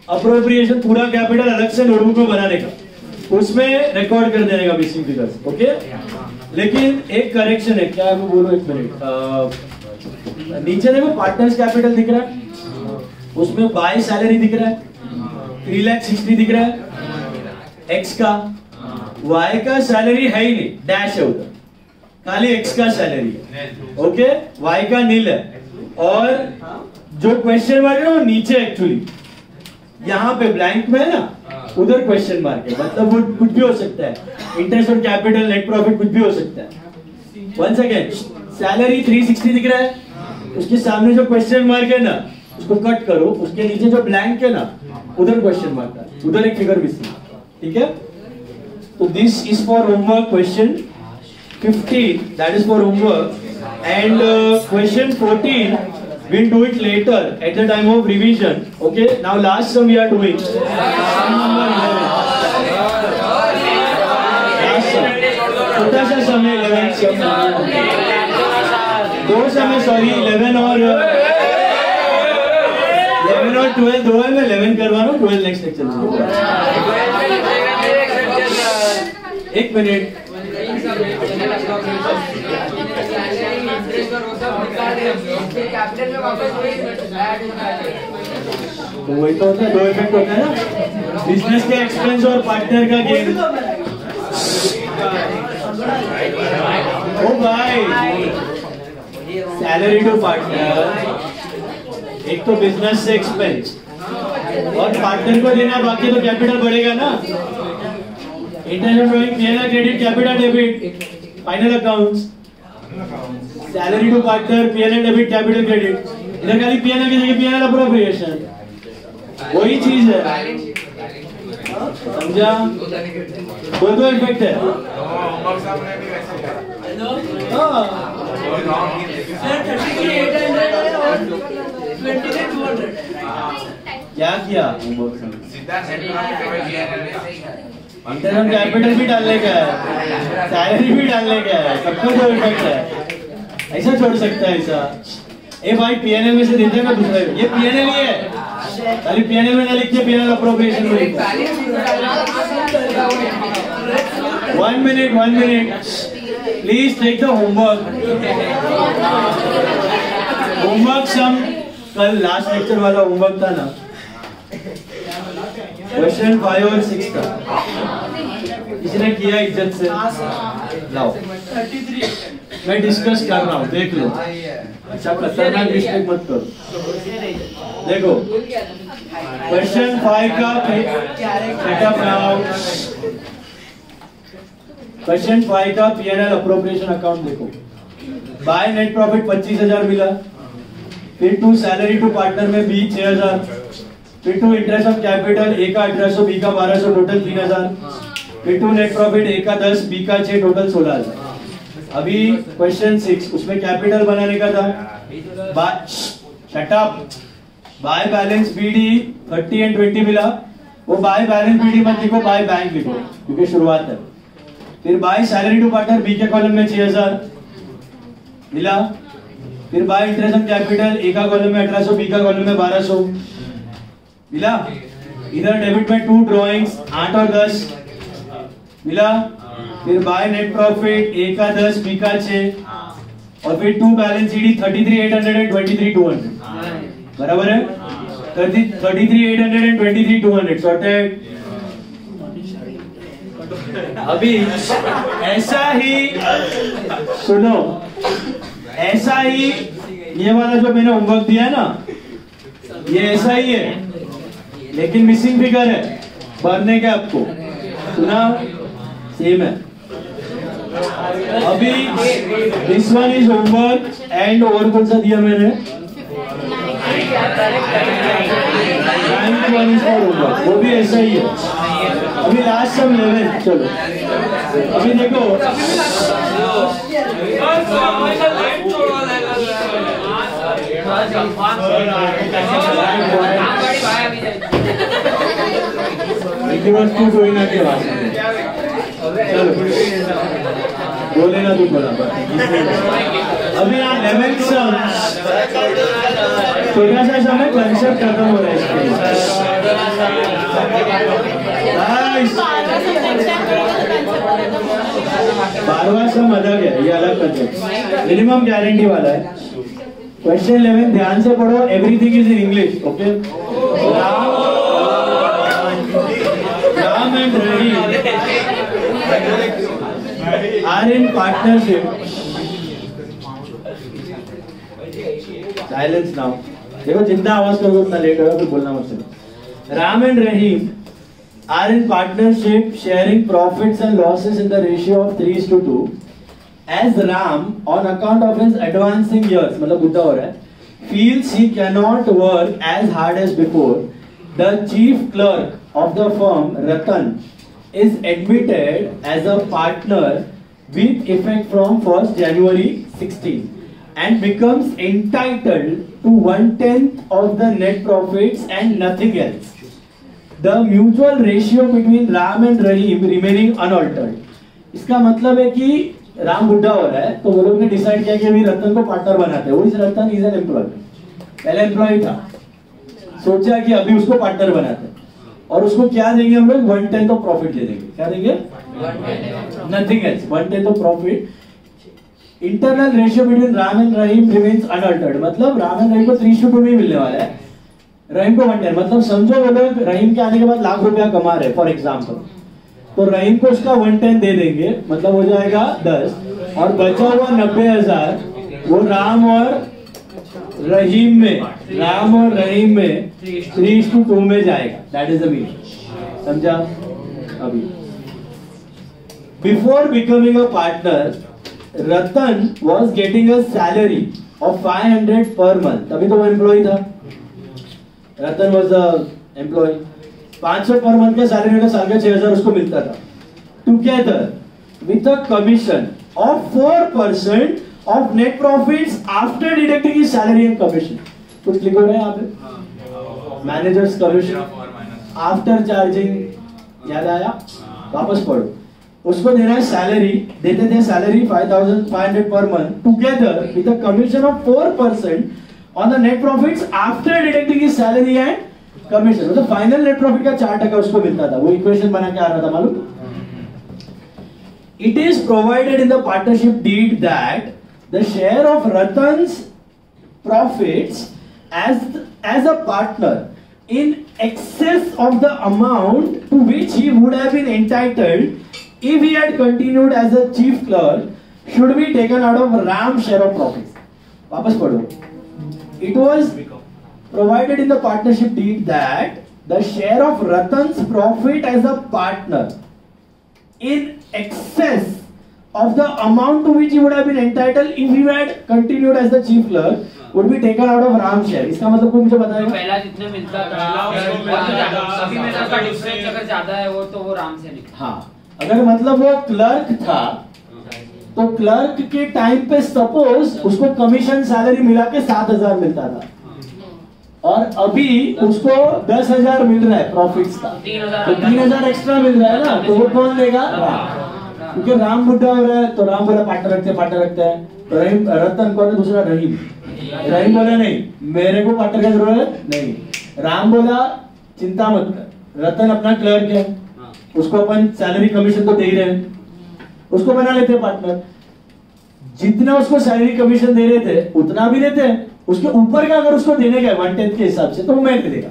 अप्रोप्रिएशन पूरा कैपिटल अलग से नोटबुक में बनाने का, उसमें रिकॉर्ड कर देने का मिसिंग फिगर्स। ओके, लेकिन एक करेक्शन है, क्या मैं बोलूं, एक मिनट, नीचे देखो पार्टनर्स कैपिटल दिख रहा है, उसमें बाय सैलरी दिख रहा है 3,60,000 दिख रहा है एक्स का, वाई का सैलरी है ही नहीं, डैश है उधर, खाली एक्स का सैलरी है। ओके, वाई का नील है, और जो क्वेश्चन मार्क है वो नीचे एक्चुअली यहाँ पे ब्लैंक में है ना, उधर क्वेश्चन मार्क है, मतलब वो कुछ भी हो सकता है, इंटरेस्ट और कैपिटल नेट प्रॉफिट कुछ भी हो सकता है। वंस अगेन सैलरी 360 दिख रहा है, उसके सामने जो क्वेश्चन मार्क है ना उसको कट करो, उसके नीचे जो ब्लैंक है ना उधर क्वेश्चन मार्क है, उधर एक फिगर मिसिंग। ठीक है, तो this is for homework question 15, that is for homework, and question 14 we'll do it later at the time of revision. Okay, now last sum we are doing sum number 11, last sum, छोटा सा sum है 11 sum, दो sum है, sorry 11 और 12 दो है, मैं 11 करवा रहा हूँ, 12 नेक्स्ट लेक्चर में। एक मिनट, तो वही तो होता है, दो इफेक्ट होता है ना, बिजनेस के एक्सपेंस और पार्टनर का गेन। ओ भाई, सैलरी टू पार्टनर, एक तो बिजनेस से एक्सपेंस और पार्टनर को देना, बाकी तो कैपिटल बढ़ेगा ना। Internal drawing, PNL credit, capital debit, final accounts, salary to partner, PNL debit, capital credit, इधर खाली पीएनएल की जगह पीएनएल अप्रोप्रिएशन, वही चीज है, समझा? दो इफेक्ट है। क्या किया, इंटरनल कैपिटल भी डालने का है, सैलरी भी डालने का है, सबको दो इफेक्ट है, ऐसा छोड़ सकता है ऐसा। ए भाई पीएनएल में से देते हैं ना दूसरा, ये पीएनएल ही है, खाली पीएनएल में ना लिखिए, पीएनएल अप्रोप्रिएशन में लिखिए। 1 minute, please take the homework सम कल लास्ट लेक्चर वाला होमवर्क था ना, क्वेश्चन 5 और 6 का इसने किया इज्जत से, लाओ मैं डिस्कस कर रहा हूँ, देख लो। अच्छा खतरनाक मिस्टेक मत करो। देखो क्वेश्चन 5 का सेटअप नाउ, क्वेश्चन 5 का पीएनएल अप्रोप्रिएशन अकाउंट देखो। बाय नेट प्रॉफिट 25,000 मिला, फिर टू सैलरी टू पार्टनर में बी 6,000, फिर to interest of capital A का 1800, बी का 1200, टोटल 3,000, फिर टू नेट प्रॉफिट ए का 10, बी का 6, टोटल 16,000। अभी क्वेश्चन 6 उसमें कैपिटल बनाने का था, shut up, by balance BD 30 and 20 मिला, वो बाय बैलेंस बीडी मत लिखो, बाय बैंक लिखो क्योंकि शुरुआत है। फिर by salary to partner B के कॉलम में 6,000 मिला, फिर by interest of capital A का कॉलम में 1800, बी का कॉलम में 1200 मिला। इधर डेबिट में 2 ड्राइंग्स 8 और 10 मिला, फिर बाय नेट प्रॉफिट ए का 10, बी का 6 और फिर 2 बैलेंस सीडी 33,800 एंड 23,200 बराबर है। 33,800 एंड 23,200 सॉर्टेड। अभी ऐसा ही सुनो, ऐसा ही ये वाला जो मैंने होमवर्क दिया है ना, ये ऐसा ही है लेकिन मिसिंग फिगर है, भरने का आपको सुना, सेम है। अभी this one is homework and और कौन सा दिया मैंने, 9th one is for homework, वो भी ऐसा ही है। अभी लास्ट सम 11, चलो अभी देखो बोले ना तू बोला। अभी यहाँ 11th सम छोटा सा समय कंसेप्ट खत्म हो रहा है। बारहवां सम अलग है, ये अलग कंसेप्ट, मिनिमम गारंटी वाला है। क्वेश्चन 11 ध्यान से पढ़ो, everything is in English, okay. Ram and Rahim are in partnership. Silence now. देखो जितना आवाज करोगे उतना लेट होगा, फिर बोलना मत चलो। Ram and Rahim are in partnership sharing profits and losses in the ratio of 3:2 as Ram on account of his advancing years मतलब बुढ़ा हो रहा है feels he cannot work as hard as before. The chief clerk of the firm Ratan is admitted as a partner with effect from 1st January 16 and becomes entitled to 1/10 of the net profits and nothing else. The mutual ratio between Ram and Rahim remaining unaltered. इसका मतलब है कि राम बुढ़ा हो रहा है तो वो लोग ने डिसाइड किया कि अभी रतन को पार्टनर बनाते हैं। वो इस रतन इज एन एम्प्लॉय, पहले एम्प्लॉय था, सोचा कि अभी उसको पार्टनर बनाते हैं और उसको क्या देंगे हम लोग, 1/10 ऑफ प्रॉफिट दे देंगे। क्या देंगे? Nothing else, 1/10 of profit. Internal ratio between Ram and Rahim remains unaltered, मतलब राम एंड रहीम को 3:2 में मिलने वाला है, रहीम को 1/10। मतलब समझो वो लोग रहीम के आने के बाद लाख रुपया कमा रहे फॉर एग्जाम्पल, तो रहीम को उसका 1/10 दे देंगे, मतलब हो जाएगा 10 और बचा हुआ 90,000 वो राम और रहीम में, राम और रहीम में 3:2 में जाएगा। दैट इज द मीनिंग, समझा? अभी before becoming a partner Ratan was getting a salary of 500 per month, तभी तो वो एम्प्लॉय था। रतन was a employ, 500 per month का सैलरी का साल का 6,000 उसको मिलता था, together with a commission of 4% of net profits after deducting his salary and commission. कुछ लिखो रहे हैं यहाँ पे, मैनेजर्स कमीशन आफ्टर चार्जिंग, याद आया? वापस पढ़ो। उसको देना है सैलरी, देते थे salary 5,500 per month together with a commission of 4% on the net profits after deducting his salary and commission, मतलब फाइनल नेट प्रॉफिट का 4% उसको मिलता था। वो इक्वेशन बना के आ रहा था मालूम। It is provided in the partnership deed that the share of Ratan's profits as a partner in excess of the amount to which he would have been entitled if he had continued as a chief clerk should be taken out of Ram's share of profits. वापस पढ़ो। It was provided in the partnership deed that the share of Ratan's profit as a partner in excess of the amount to which he would have been entitled if he had continued as the chief clerk would be taken out of Ram's share. इसका मतलब कोई मुझे बताएगा? पहला जितना मिलता था अभी में उसका डिफरेंस अगर ज्यादा है वो तो वो राम से निकला। हाँ, अगर मतलब वो क्लर्क था तो क्लर्क के टाइम पे सपोज उसको कमीशन सैलरी मिला के 7,000 मिलता था और अभी उसको 10,000 मिल रहा है प्रॉफिट्स का, तो 3,000 एक्स्ट्रा मिल रहा है ना, तो वो कौन लेगा? क्योंकि राम बुढ़ा हो रहा है तो राम बोला पार्टनर रखते हैं, तो रहीम रतन कौन है? दूसरा रहीम। रहीम बोला नहीं मेरे को पार्टनर की जरूरत नहीं। राम बोला चिंता मत कर, रतन अपना क्लर्क है, उसको अपन सैलरी कमीशन तो दे ही रहे हैं, उसको बना लेते पार्टनर। जितना उसको सैलरी कमीशन दे रहे थे उतना भी देते हैं, उसके ऊपर का अगर उसको देने का 1/10 के हिसाब से तो वो मैं दे देगा,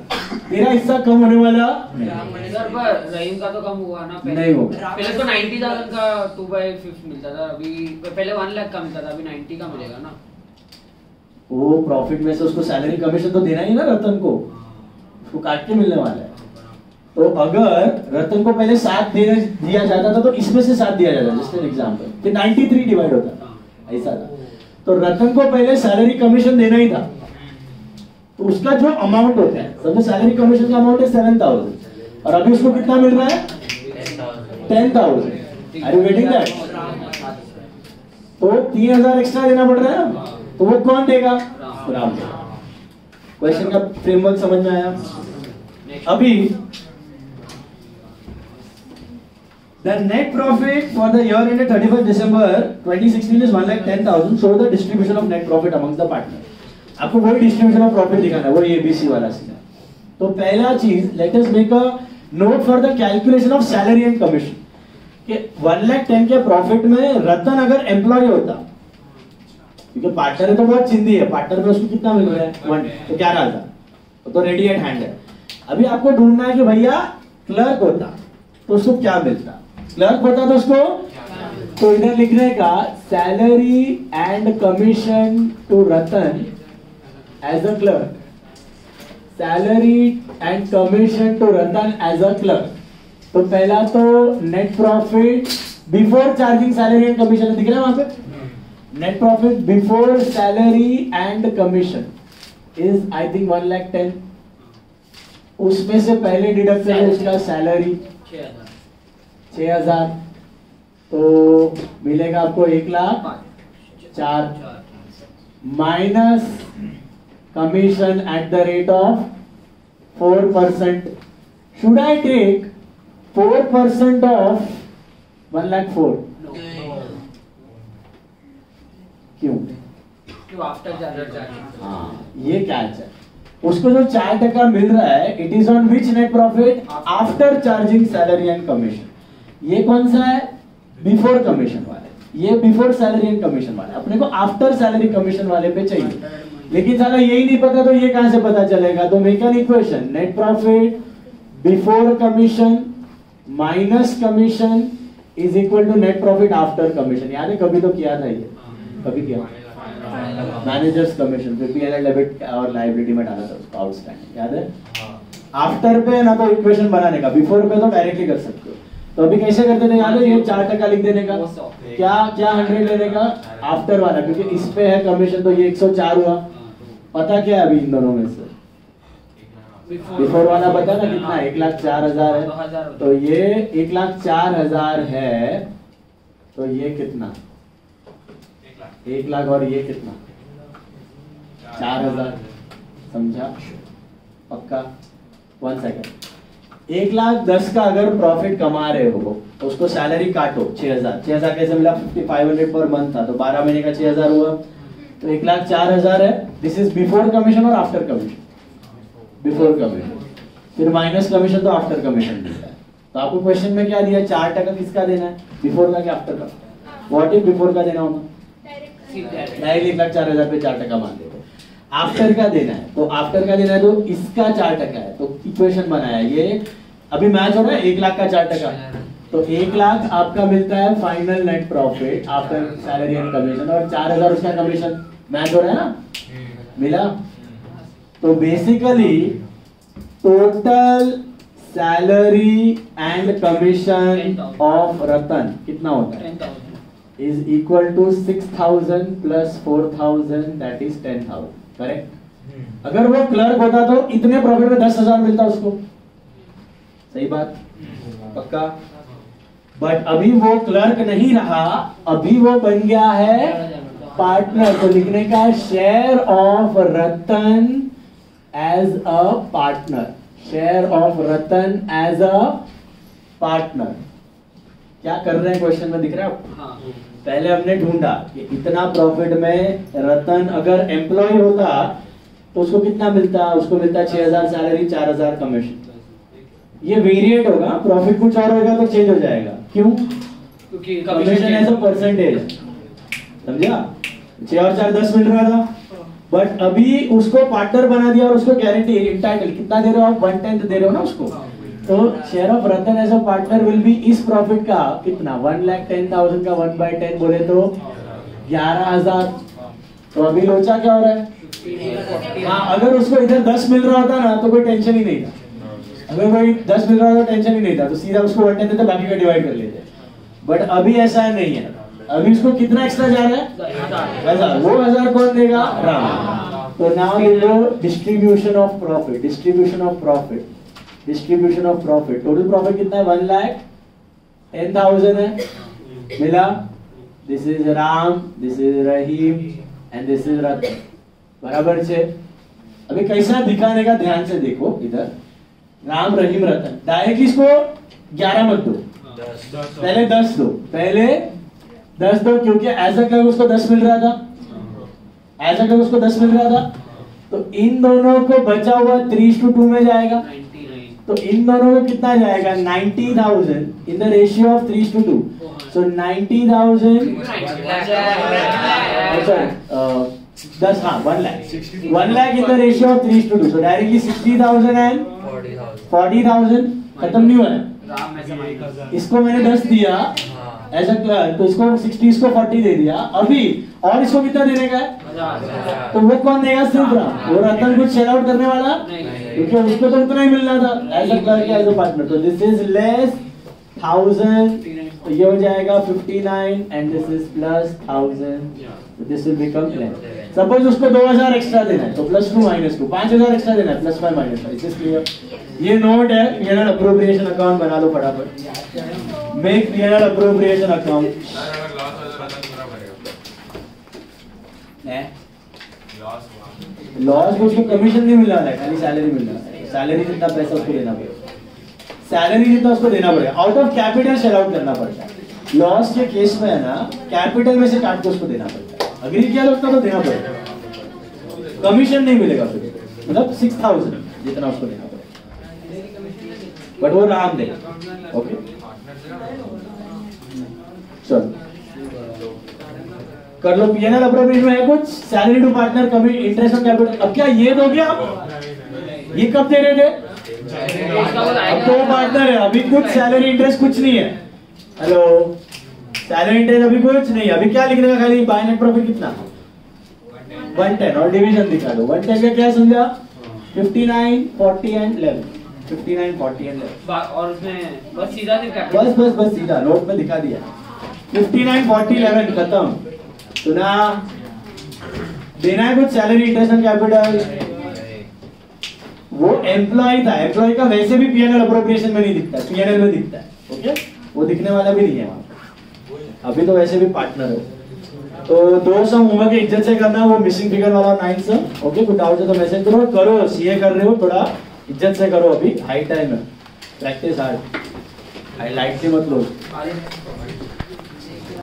मेरा हिस्सा कम होने वाला सर। रहीम का तो कम हुआ ना, नहीं होगा। पहले तो 90,000 का 2/5 मिलता था, अभी पहले 1 लाख का मिलता था, अभी 90 का मिलेगा ना। वो प्रॉफिट में से उसको सैलरी कमीशन तो देना ही ना रतन को, उसको काट के मिलने वाला है। तो अगर रतन को पहले 7 दिया जाता था तो इसमें से 7 दिया जाता, जस्ट एन एग्जांपल कि 93 डिवाइड होता, ऐसा था। तो रतन को पहले सैलरी कमीशन देना ही था, तो उसका जो अमाउंट होता है, समझो सैलरी कमीशन का अमाउंट है 7,000 और अभी उसको कितना मिल रहा है? 10,000। Are you getting that? तो 3,000 एक्स्ट्रा देना पड़ रहा है, तो वो कौन देगा? राम देगा। क्वेश्चन का फ्रेमवर्क समझ में आया? अभी the net profit for the year ended 31st December 2016 is 1,10,000. So the distribution of net profit amongst the partners. आपको वही डिस्ट्रीब्यूशन ऑफ प्रॉफिट दिखाना है, वो ABC वाला सीधा। तो पहला चीज, let us make a note for the calculation of salary and commission कि 1,10,000 के प्रॉफिट में रतन अगर एम्प्लॉय होता, क्योंकि पार्टनर तो बहुत चिंदी है, पार्टनर में उसको कितना मिल रहा है? 1, तो 11,000 तो रेडी एट हैंड है। अभी आपको ढूंढना है कि भैया क्लर्क होता तो उसको क्या मिलता, क्लर्क होता तो उसको, तो इधर लिखने का salary and commission to Ratan as a clerk, salary and commission to Ratan as a clerk. तो पहला तो net profit before charging salary and commission दिख रहा है वहां पे, net profit before salary and commission is I think 1,10,000। उसमें से पहले डिडक्ट करें उसका सैलरी 6,000, तो मिलेगा आपको 1,04,000 minus commission at the rate of 4%। Should I take 4% of 1,04,000? क्यों? हाँ, ये कैच है। उसको जो 4% मिल रहा है, it is on which net profit? After charging salary and commission. ये कौन सा है? बिफोर कमीशन वाले, ये बिफोर सैलरी एंड कमीशन वाले। अपने को आफ्टर सैलरी कमीशन वाले पे चाहिए, लेकिन साला यही नहीं पता तो ये कहां से पता चलेगा? तो make an equation, net profit before commission minus commission is equal to net profit after commission. याद है कभी तो किया था ये, कभी किया? मैनेजर्स कमीशन फिर पीएनएल डेबिट और लायबिलिटी में डाला था उसको, आउटस्टैंडिंग, याद है? आफ्टर पे ना तो इक्वेशन बनाने का, बिफोर पे तो डायरेक्टली कर सकते हो। तो अभी कैसे करते थे? याद है ये 4% लिख देने का, क्या 100 लेने का आफ्टर वाला, क्योंकि इस पे है कमीशन, तो ये 104 हुआ। पता क्या है अभी इन दोनों में से? बिफोर वाला पता ना कितना? 1,04,000 है, तो ये 1,04,000 है, तो ये कितना? 1,00,000 और ये कितना? 4,000। समझा? पक्का? 1 सेकंड। 1,10,000 का अगर प्रॉफिट कमा रहे हो तो उसको सैलरी काटो 6,000। 6,000 कैसे मिला? 5,500 पर मंथ था, तो 12 महीने का 6,000 हुआ, तो 1,04,000 है। दिस इज बिफोर कमीशन और आफ्टर कमीशन? Before commission. फिर माइनस कमीशन तो आफ्टर कमीशन देता है। तो आपको क्वेश्चन में क्या दिया, 4% किसका देना है, बिफोर का कि आफ्टर का? व्हाट इफ बिफोर का देना होगा, डायरेक्ट 1,04,000 पे 4% मान लेते। आफ्टर का देना है तो आफ्टर का देना है तो इसका 4% है, तो इक्वेशन बनाया ये अभी मैच हो रहा है 1 लाख का 4%, तो 1 लाख आपका मिलता है final net profit after salary and commission, और 4,000 उसका कमीशन, मैच हो रहा है ना, मिला। तो basically total salary and commission of Ratan कितना होता है, is equal to 6,000 plus 4,000 that is 10,000, correct. अगर वो क्लर्क होता तो इतने प्रॉफिट में 10,000 मिलता उसको, सही बात, पक्का। बट अभी वो क्लर्क नहीं रहा, अभी वो बन गया है पार्टनर, तो लिखने का share of Ratan as a partner, share of Ratan as a partner. क्या कर रहे हैं क्वेश्चन में, दिख रहा है आपको? हाँ। पहले हमने ढूंढा कि इतना प्रॉफिट में रतन अगर एम्प्लॉय होता तो उसको कितना मिलता, उसको मिलता 6,000 सैलरी, 4,000 कमीशन। ये वेरिएट होगा, प्रॉफिट कुछ और होगा तो चेंज हो जाएगा, क्यों? क्योंकि कमीशन एज अ परसेंटेज, समझा? 6 और 4 10 मिल रहा था, बट अभी उसको पार्टनर बना दिया और उसको गारंटी इंटाइटल कितना दे रहे हो आप, 1/10 दे रहे हो ना उसको, तो share of Ratan as a partner will be इस प्रॉफिट का कितना, 1,10,000 का 1/10 बोले तो 11,000। तो अभी लोचा क्या हो रहा है? हाँ, अगर उसको इधर 10 मिल रहा होता ना तो कोई टेंशन ही नहीं था, अगर कोई 10 मिल रहा होता तो टेंशन ही नहीं था, तो सीधा उसको 1/10 देते, बाकी का डिवाइड कर लेते। बट अभी ऐसा नहीं है, अभी उसको कितना एक्स्ट्रा जा रहा है, 1,000। वो 1,000 कौन देगा, राम। तो now you know distribution of profit, distribution of profit, distribution of profit. Total profit कितना है, 1,10,000 है, मिला। This is Ram, this is Rahim and this is Ratan, बराबर से। अभी कैसा दिखाने का, ध्यान से देखो इधर, राम रहीम रतन, डायरेक्टली इसको 11 मत दो, पहले 10 दो, पहले 10 दो, क्योंकि ऐसा क्लर्क उसको 10 मिल रहा था, ऐसा क्लर्क उसको 10 मिल रहा था, तो इन दोनों को बचा हुआ 3:2 में जाएगा, तो इन दोनों को कितना जाएगा, 90,000 इन द रेशियो ऑफ 3:2, सो 90,000 10, हाँ 1 लाख इन the ratio of 3:2, so directly 60,000 and 40,000, खत्म नहीं हुआ है। इसको मैंने 10 दिया एज अ क्लर्क, तो इसको 60, इसको 40 दे दिया अभी, और इसको कितना देने का है, तो वो कौन देगा, सिर्फ राम। वो रतन कुछ शेयर आउट करने वाला, क्योंकि उसको तो उतना ही मिलना था as a clerk as a partner. तो दिस इज लेस 1,000, तो ये हो जाएगा 59 एंड दिस इज प्लस 1,000, तो this will become less. Suppose उसको 2,000 एक्स्ट्रा देना है, तो +2 -2 5,000 एक्स्ट्रा देना है, +5 -5, इज दिस क्लियर? ये नोट है, P&L अप्रोप्रिएशन अकाउंट बना लो फटाफट, make P&L appropriation account. Loss को उसको कमीशन नहीं मिल रहा है, खाली सैलरी मिल रहा है, सैलरी जितना पैसा उसको देना पड़ेगा, सैलरी जितना उसको देना पड़ेगा, out of capital share out करना पड़ता है। लॉस के केस में है ना, कैपिटल में से काट के उसको देना पड़ता है, अग्री किया तो देना पड़ेगा, कमीशन नहीं मिलेगा फिर, मतलब 6,000 जितना उसको देना पड़ेगा, बट वो राम देगा। ओके, चलो कर लो। P&L अप्रोप्रिएशन में है कुछ, सैलरी टू पार्टनर, कमी इंटरेस्ट ऑन कैपिटल। अब क्या ये दोगे आप, ये कब दे रहे थे, अब तो पार्टनर है, अभी कुछ सैलरी इंटरेस्ट कुछ नहीं है। हेलो, सैलरी इंटरेस्ट अभी कुछ नहीं है, अभी क्या लिखने का, खाली बाय नेट प्रॉफिट कितना, 110, और डिवीजन दिखा दो। 110 का क्या समझा, 59, 40 एंड 11, 59, 40 एंड 11, और उसमें बस सीधा बस सीधा नोट में दिखा दिया, 59, 40, 11 खत्म। तो ना देना है कुछ सैलरी इंटरेस्ट ऑन कैपिटल, वो एम्प्लॉय था, एम्प्लॉय का वैसे भी P&L अप्रोप्रिएशन में नहीं दिखता, P&L में दिखता है, ओके, वो दिखने वाला भी नहीं है वहां, अभी तो वैसे भी पार्टनर है। तो 2 सम होमवर्क इज्जत से करना, वो मिसिंग फिगर वाला 9 सम, ओके, कुछ डाउट है तो मैसेज करो, सीए कर रहे हो थोड़ा इज्जत से करो, अभी हाई टाइम है, प्रैक्टिस हार्ड, हाईलाइट से मत लो।